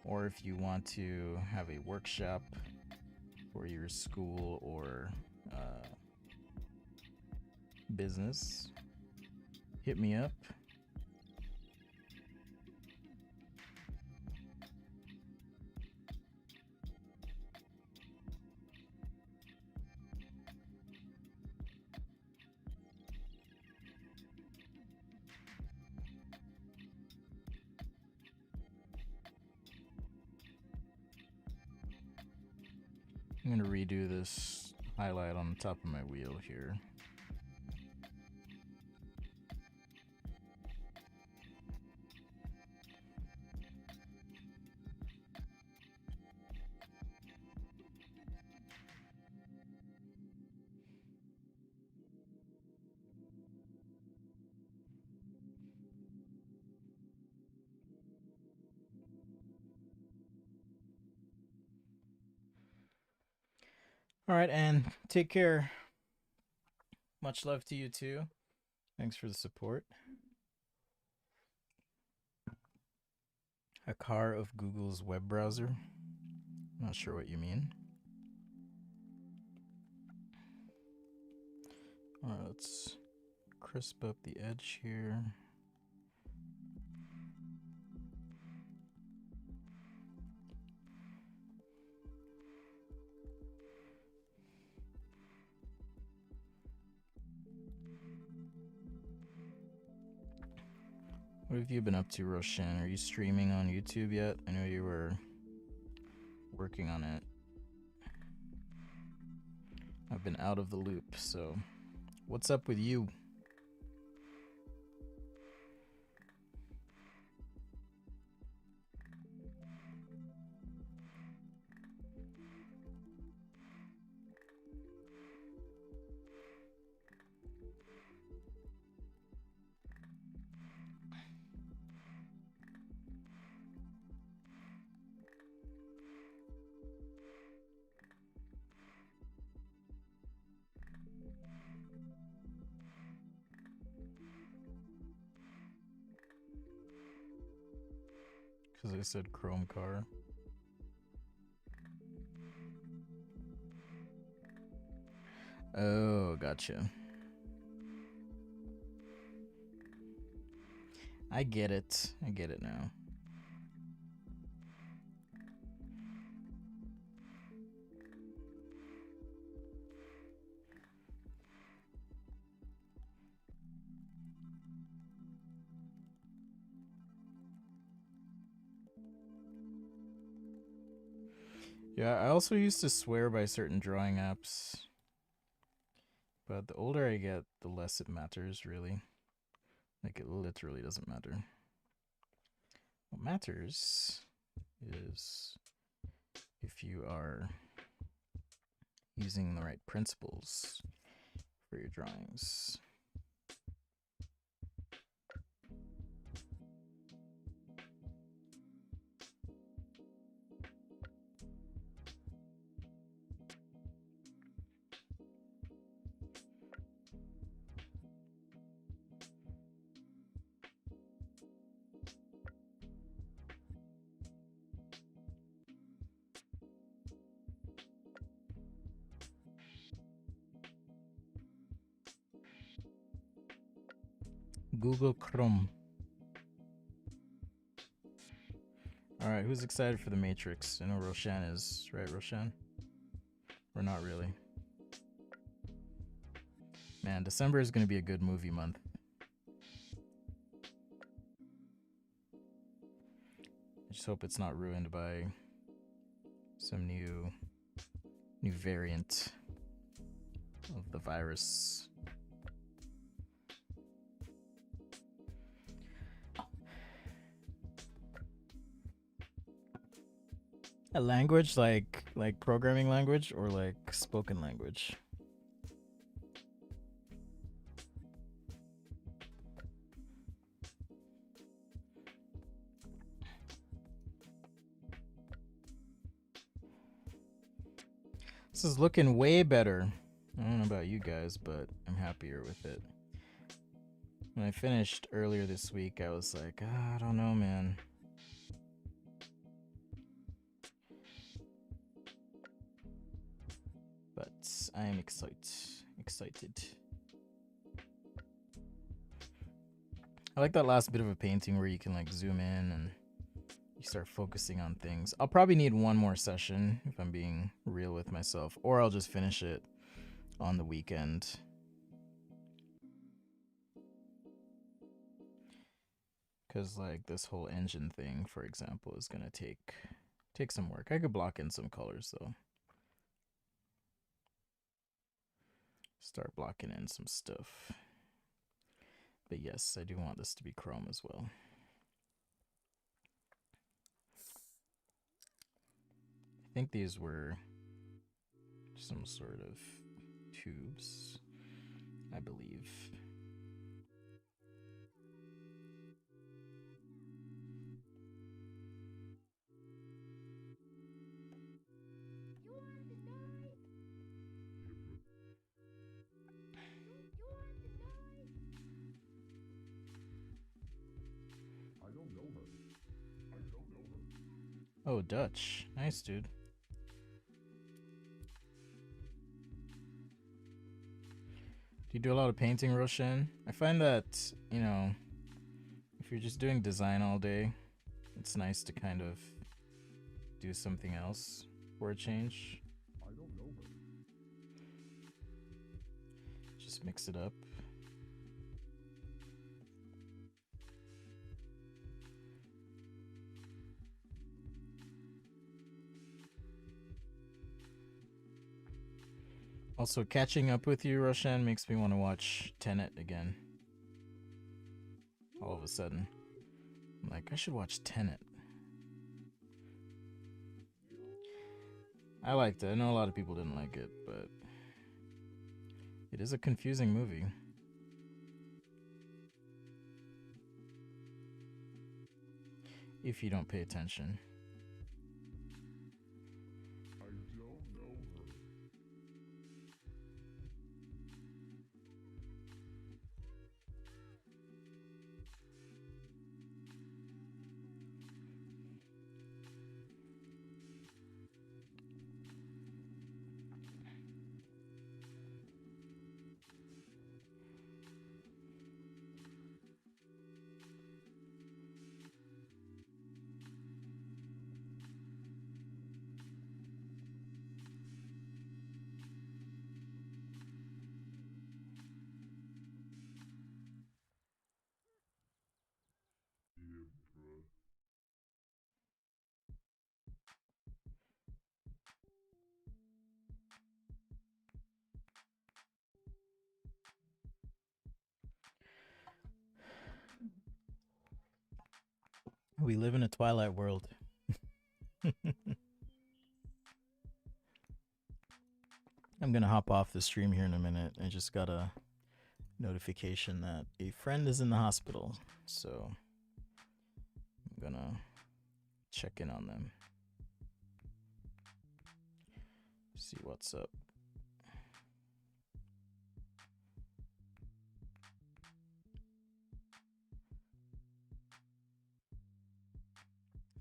Or if you want to have a workshop for your school or business, hit me up. I'm gonna redo this highlight on the top of my wheel here. All right, and take care. Much love to you too. Thanks for the support. A car of Google's web browser. Not sure what you mean. All right, let's crisp up the edge here. What have you been up to, Roshan? Are you streaming on YouTube yet? I know you were working on it. I've been out of the loop, so what's up with you? Because I said chrome car. Oh, gotcha. I get it. I get it now. Yeah, I also used to swear by certain drawing apps. But the older I get, the less it matters, really. Like, it literally doesn't matter. What matters is if you are using the right principles for your drawings. Google Chrome. Alright, who's excited for The Matrix? I know Roshan is, right, Roshan? Or not really? Man, December is going to be a good movie month. I just hope it's not ruined by some new variant of the virus. A language like programming language or like spoken language? This is looking way better. I don't know about you guys, but I'm happier with it. When I finished earlier this week, I was like, I don't know, man. But I am excited. I like that last bit of a painting where you can like zoom in and you start focusing on things. I'll probably need one more session if I'm being real with myself, or I'll just finish it on the weekend. Because like this whole engine thing, for example, is gonna take some work. I could block in some colors though. Start blocking in some stuff. But yes, I do want this to be chrome as well. I think these were some sort of tubes, I believe. Oh, Dutch. Nice, dude. Do you do a lot of painting, Roshan? I find that, you know, if you're just doing design all day, it's nice to kind of do something else for a change. Just mix it up. Also, catching up with you, Roshan, makes me want to watch Tenet again. All of a sudden. I'm like, I should watch Tenet. I liked it. I know a lot of people didn't like it, but it is a confusing movie. If you don't pay attention. We live in a Twilight world. I'm gonna hop off the stream here in a minute. I just got a notification that a friend is in the hospital, so I'm gonna check in on them. See what's up.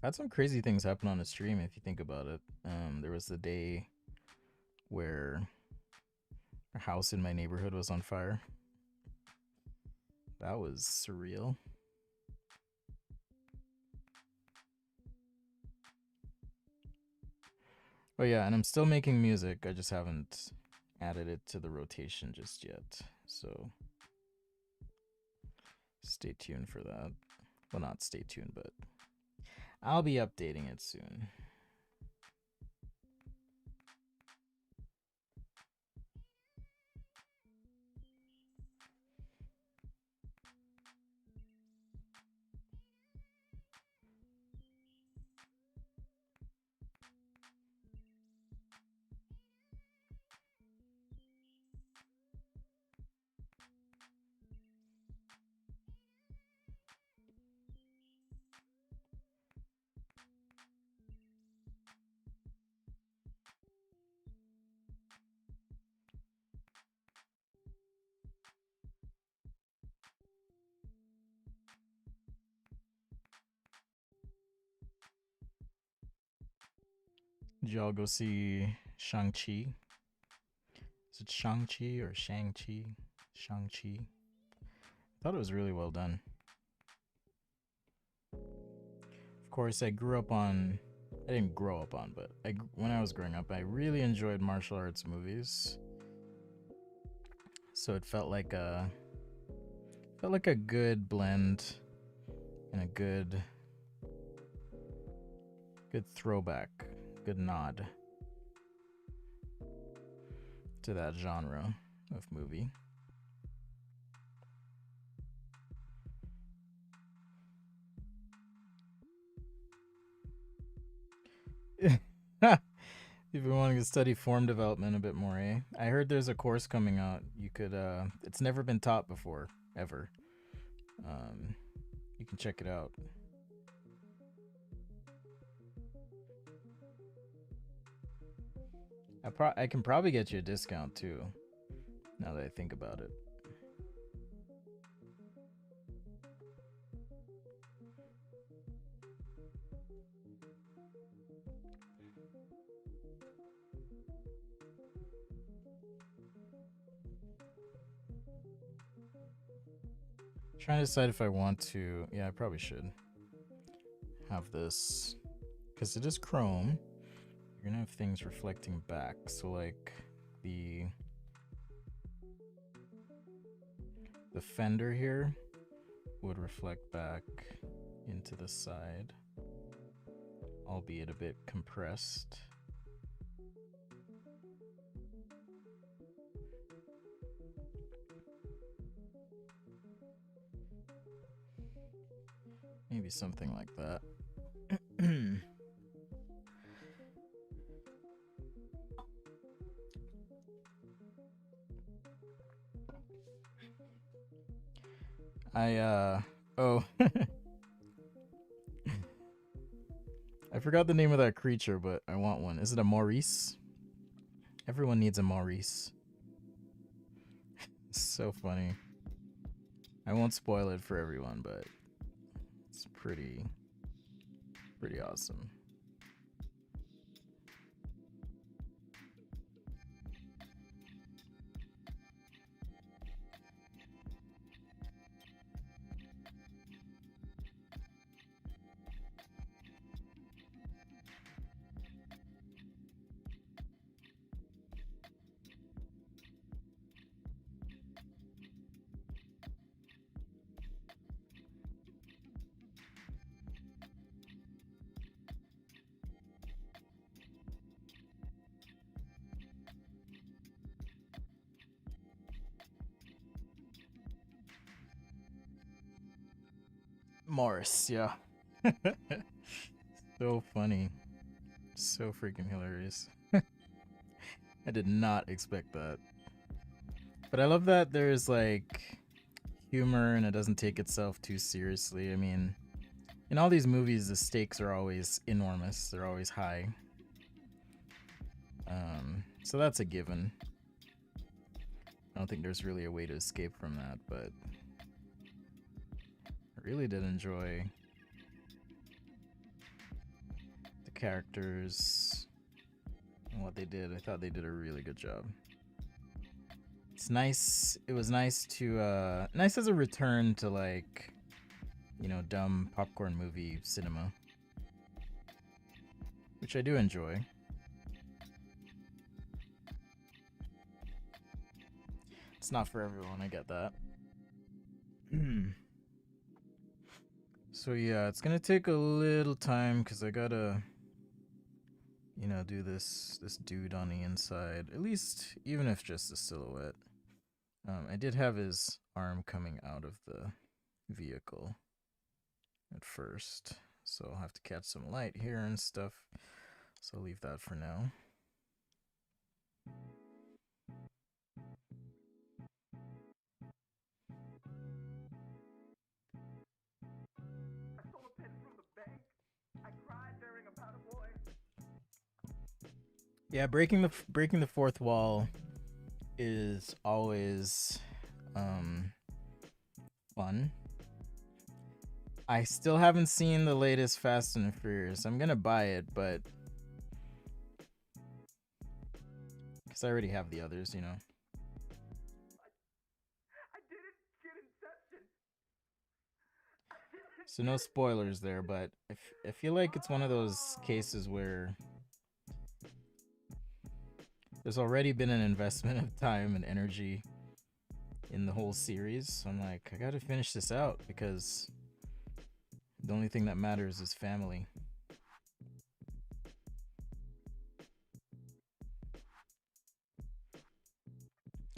Had some crazy things happen on the stream if you think about it. There was the day where a house in my neighborhood was on fire. That was surreal. Oh yeah, and I'm still making music. I just haven't added it to the rotation just yet. So stay tuned for that. Well, not stay tuned, but I'll be updating it soon. Did y'all go see Shang-Chi? Is it Shang-Chi or Shang-Chi? Shang-Chi. I thought it was really well done. Of course, I grew up on... I didn't grow up on, but when I was growing up, I really enjoyed martial arts movies. So it felt like a good blend and a good throwback, good nod to that genre of movie. You've been wanting to study form development a bit more, eh? I heard there's a course coming out. You could, it's never been taught before, ever. You can check it out. I can probably get you a discount too, now that I think about it. Trying to decide if I want to. Yeah, I probably should have this because it is chrome. You're gonna have things reflecting back, so like the fender here would reflect back into the side, albeit a bit compressed. Maybe something like that. Oh. I forgot the name of that creature, but I want one. Is it a Maurice? Everyone needs a Maurice. So funny. I won't spoil it for everyone, but it's pretty awesome. Morris, yeah. So funny. So freaking hilarious. I did not expect that. But I love that there's like humor and it doesn't take itself too seriously. I mean, in all these movies, the stakes are always enormous, they're always high. So that's a given. I don't think there's really a way to escape from that, but I really did enjoy the characters and what they did. I thought they did a really good job. It's nice. It was nice to nice as a return to like, you know, dumb popcorn movie cinema, which I do enjoy. It's not for everyone, I get that. So yeah, it's gonna take a little time because I gotta, you know, do this dude on the inside. At least, even if just a silhouette. I did have his arm coming out of the vehicle at first, so I'll have to catch some light here and stuff. So I'll leave that for now. I stole a pen from the bank. I cried during a powder boy. Yeah, breaking the fourth wall is always fun. I still haven't seen the latest Fast and Furious. I'm gonna buy it, but because I already have the others, you know. I didn't get Inception. So no spoilers there, but I feel like it's one of those cases where there's already been an investment of time and energy in the whole series. So I'm like, I gotta finish this out because the only thing that matters is family.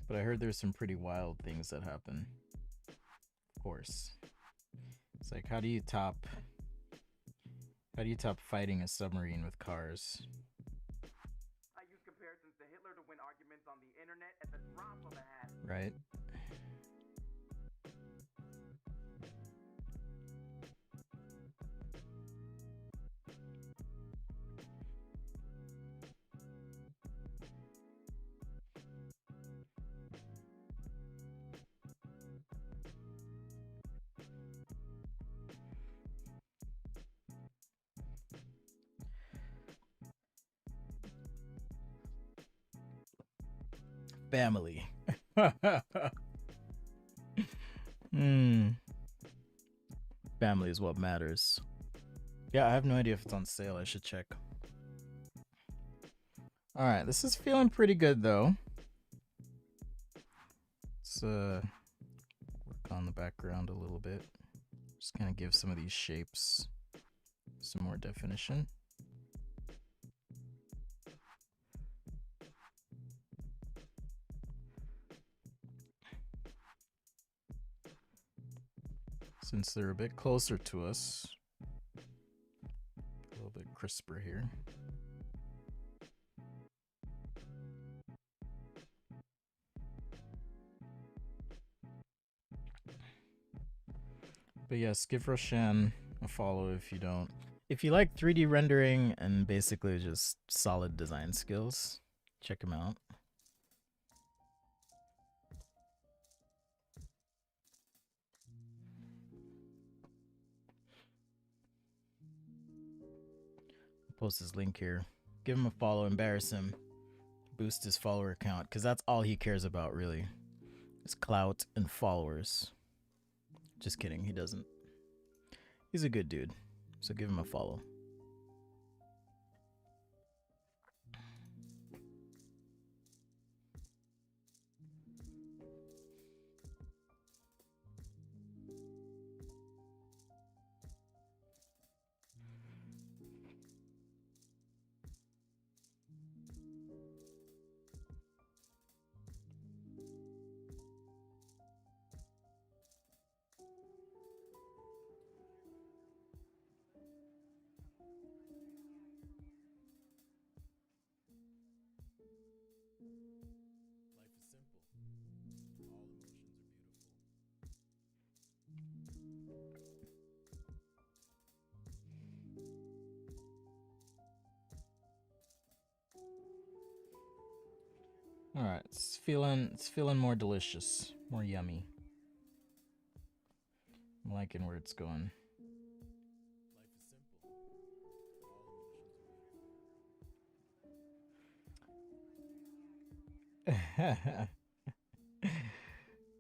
But I heard there's some pretty wild things that happen. Of course. It's like, how do you top fighting a submarine with cars? I use comparisons to Hitler to win arguments on the internet at the drop of a hat. Right? Family. Family is what matters. Yeah, I have no idea if it's on sale. I should check. Alright, this is feeling pretty good though. Let's work on the background a little bit. Just kind of give some of these shapes some more definition. Since they're a bit closer to us, a little bit crisper here. But yes, give Roshan a follow if you don't. If you like 3D rendering and basically just solid design skills, check him out. Post his link here. Give him a follow, embarrass him, boost his follower count, because that's all he cares about, really. Is clout and followers. Just kidding, he doesn't. He's a good dude, so give him a follow. All right, it's feeling more delicious, more yummy. I'm liking where it's going.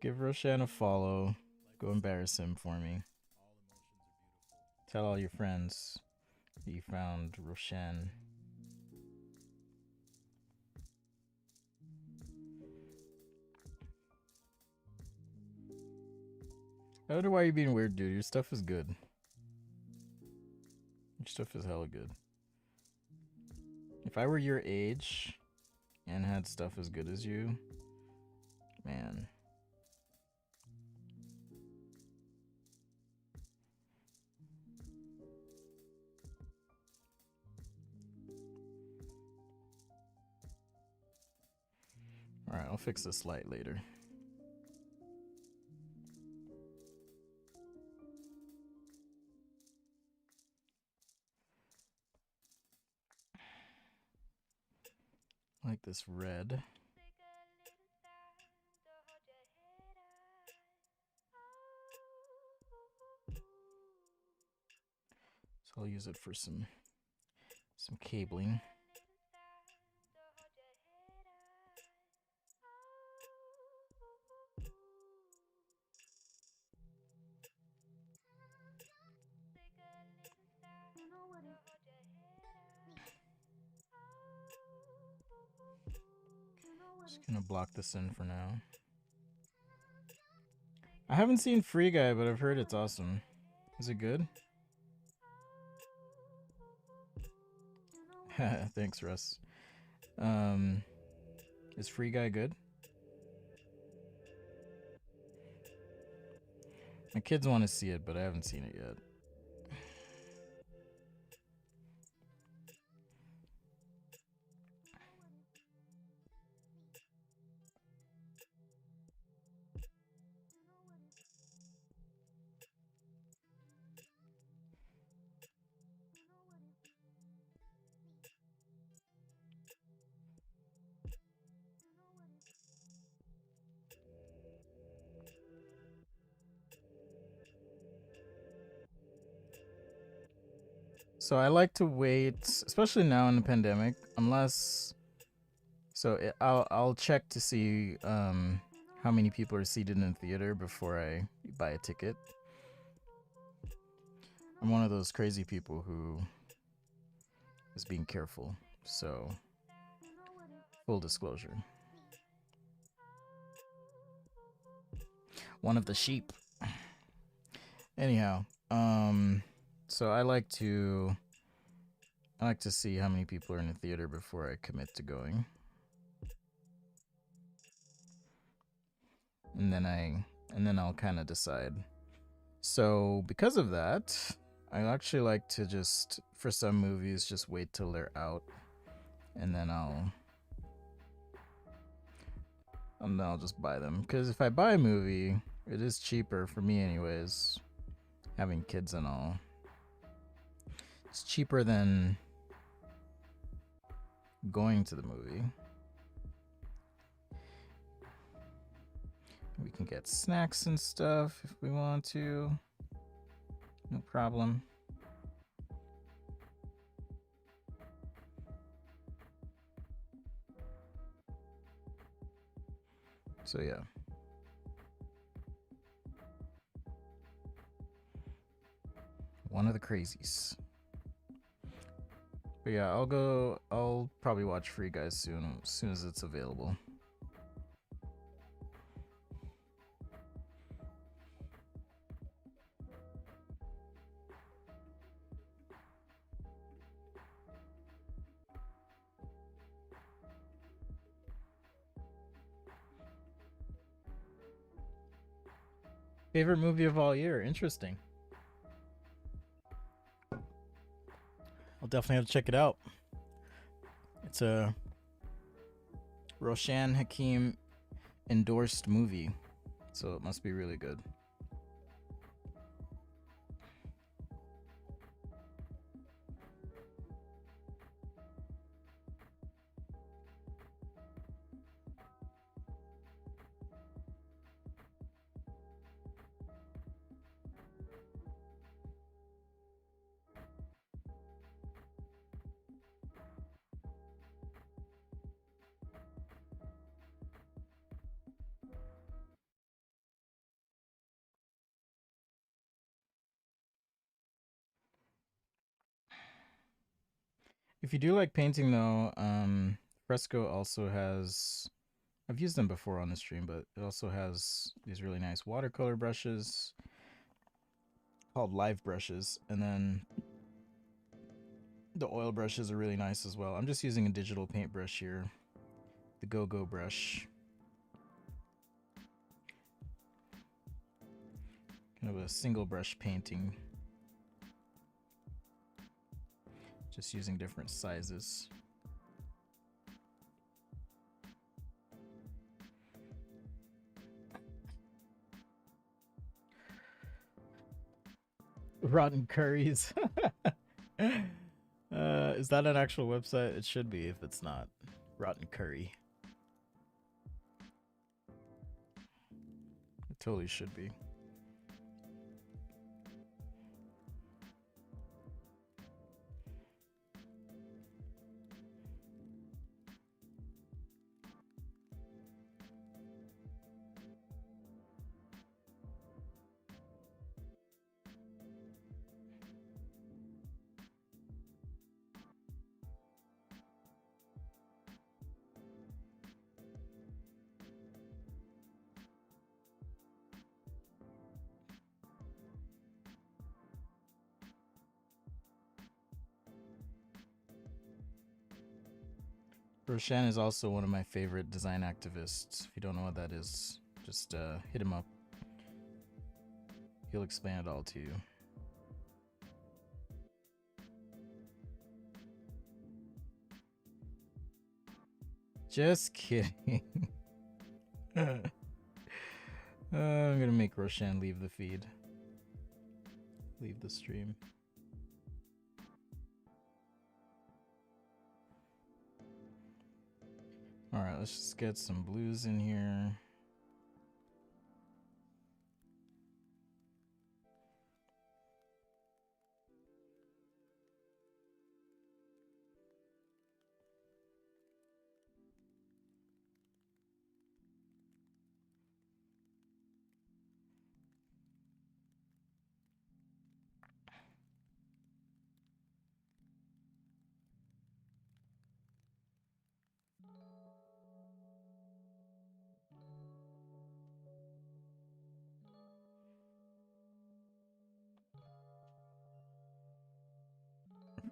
Give Roshan a follow. Go embarrass him for me. Tell all your friends that you found Roshan. I wonder why you're being weird, dude. Your stuff is good. Your stuff is hella good. If I were your age and had stuff as good as you, man. Alright, I'll fix this light later. I like this red. So I'll use it for some cabling. Just gonna block this in for now. I haven't seen Free Guy, but I've heard it's awesome. Is it good? Thanks, Russ. Is Free Guy good? My kids want to see it, but I haven't seen it yet. So I like to wait, especially now in the pandemic, unless. So I'll check to see how many people are seated in the theater before I buy a ticket. I'm one of those crazy people who is being careful. So full disclosure. One of the sheep. Anyhow, so I like to see how many people are in the theater before I commit to going. And then I'll kind of decide. So because of that, I actually like to just, for some movies, just wait till they're out, and then I'll just buy them. Because if I buy a movie, it is cheaper for me anyways, having kids and all. It's cheaper than going to the movie. We can get snacks and stuff if we want to. No problem. So yeah. One of the crazies. But yeah, I'll probably watch Free Guys soon as it's available. Favorite movie of all year? Interesting. I'll definitely have to check it out. It's a Roshan Hakim endorsed movie, so it must be really good. If you do like painting though, Fresco also has, I've used them before on the stream, but it also has these really nice watercolor brushes called live brushes, and then the oil brushes are really nice as well. I'm just using a digital paintbrush here, the Go-Go brush. Kind of a single brush painting. Just using different sizes. Rotten Curries. Is that an actual website? It should be if it's not. Rotten Curry. It totally should be. Roshan is also one of my favorite design activists. If you don't know what that is, just hit him up. He'll explain it all to you. Just kidding. I'm gonna make Roshan leave the feed. Leave the stream. Alright, let's just get some blues in here.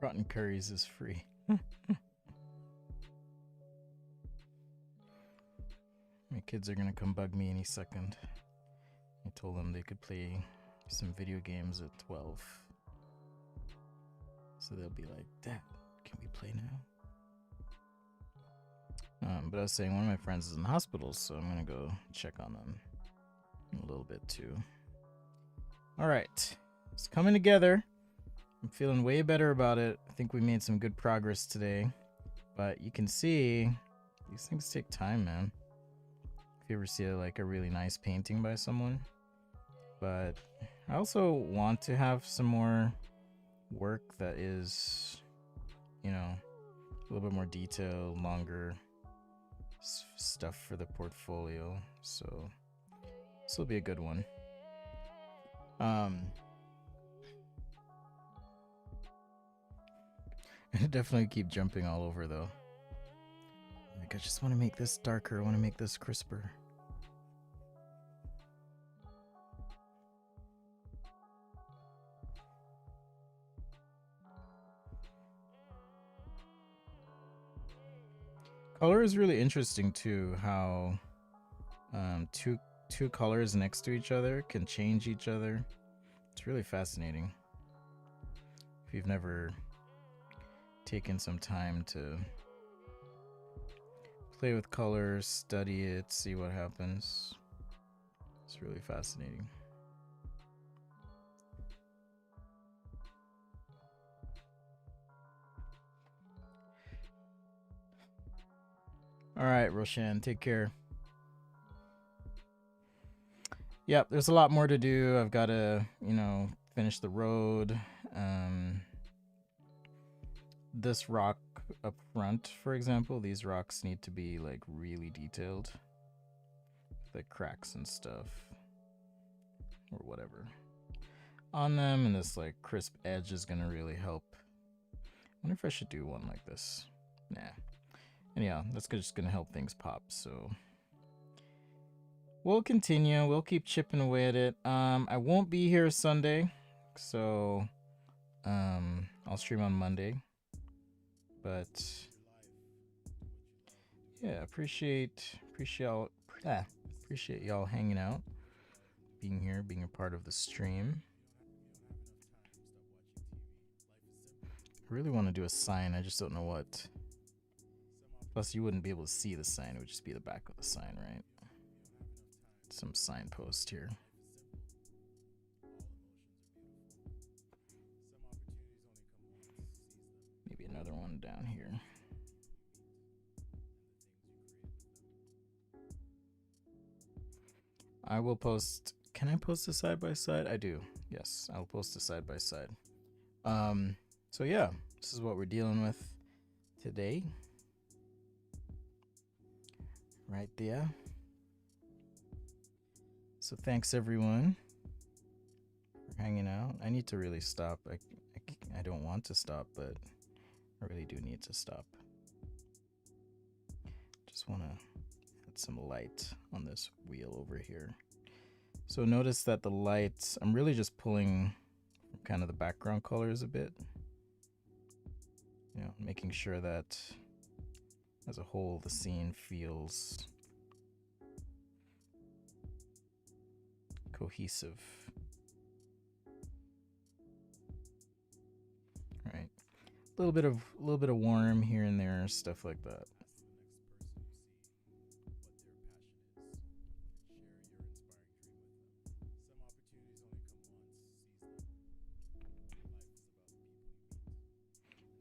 Rotten Curries is free. My kids are gonna come bug me any second. I told them they could play some video games at 12. So they'll be like, Dad, can we play now? But I was saying one of my friends is in the hospital, so I'm gonna go check on them in a little bit too. Alright, it's coming together. I'm feeling way better about it. I think we made some good progress today. But you can see, these things take time, man. If you ever see like a really nice painting by someone. But I also want to have some more work that is, you know, a little bit more detailed, longer stuff for the portfolio. So this will be a good one. I definitely keep jumping all over though. Like, I just want to make this darker. I want to make this crisper. Color is really interesting too. How two colors next to each other can change each other. It's really fascinating. If you've never taken some time to play with colors, study it, see what happens. It's really fascinating. All right, Roshan, take care. Yep, there's a lot more to do. I've got to, you know, finish the road. This rock up front, for example, these rocks need to be like really detailed. Like cracks and stuff. Or whatever. On them, and this like crisp edge is gonna really help wonder if I should do one like this. Nah. Anyhow, that's just gonna help things pop. So we'll continue. We'll keep chipping away at it. I won't be here Sunday, so I'll stream on Monday. But yeah, appreciate y'all hanging out, being here, being a part of the stream. I really want to do a sign. I just don't know what. Plus, you wouldn't be able to see the sign. It would just be the back of the sign, right? Some signpost here. Maybe another one down here. I will post. Can I post a side by side? I do. Yes, I'll post a side by side. So yeah, this is what we're dealing with today. Right there. So thanks everyone for hanging out. I need to really stop. I don't want to stop, but I really do need to stop. Just want to add some light on this wheel over here. So notice that the lights, I'm really just pulling kind of the background colors a bit. You know, making sure that as a whole the scene feels cohesive. Right. A little bit of warm here and there, stuff like that.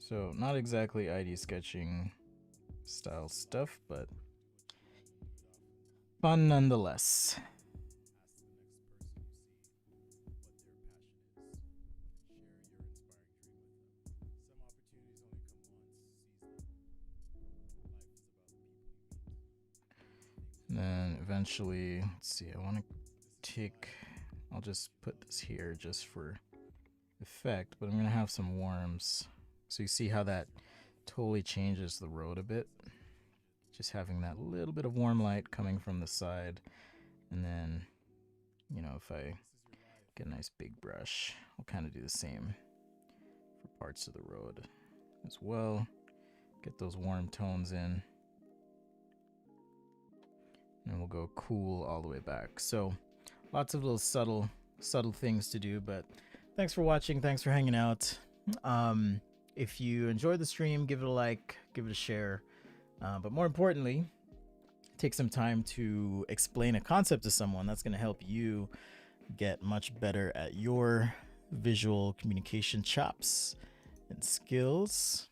So not exactly ID sketching style stuff, but fun nonetheless. And then eventually, let's see, I want to take, I'll just put this here just for effect, but I'm going to have some worms. So you see how that totally changes the road a bit. Just having that little bit of warm light coming from the side. And then, you know, if I get a nice big brush, I'll kind of do the same for parts of the road as well. Get those warm tones in. And we'll go cool all the way back. So lots of little subtle things to do, but thanks for watching. Thanks for hanging out. If you enjoyed the stream, give it a like, give it a share. But more importantly, take some time to explain a concept to someone. That's going to help you get much better at your visual communication chops and skills.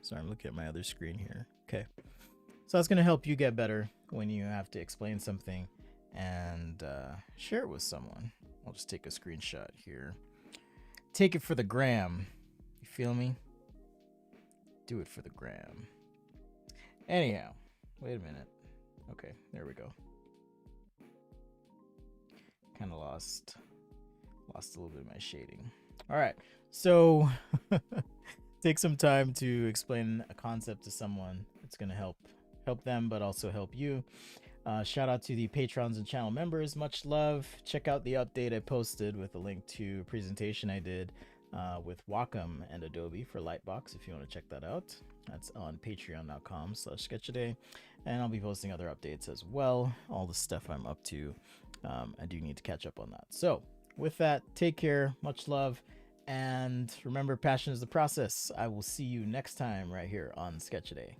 Sorry, I'm looking at my other screen here. Okay. So that's going to help you get better when you have to explain something and share it with someone. I'll just take a screenshot here. Take it for the gram. You feel me? Do it for the gram. Anyhow, wait a minute. Okay, there we go. Kind of lost a little bit of my shading. All right, so take some time to explain a concept to someone. It's going to help them, but also help you. Shout out to the patrons and channel members. Much love. Check out the update I posted with a link to a presentation I did with Wacom and Adobe for Lightbox, if you want to check that out. That's on patreon.com/SketchADay, and I'll be posting other updates as well. All the stuff I'm up to, I do need to catch up on that. So with that, take care, much love, and remember, passion is the process. I will see you next time right here on SketchADay.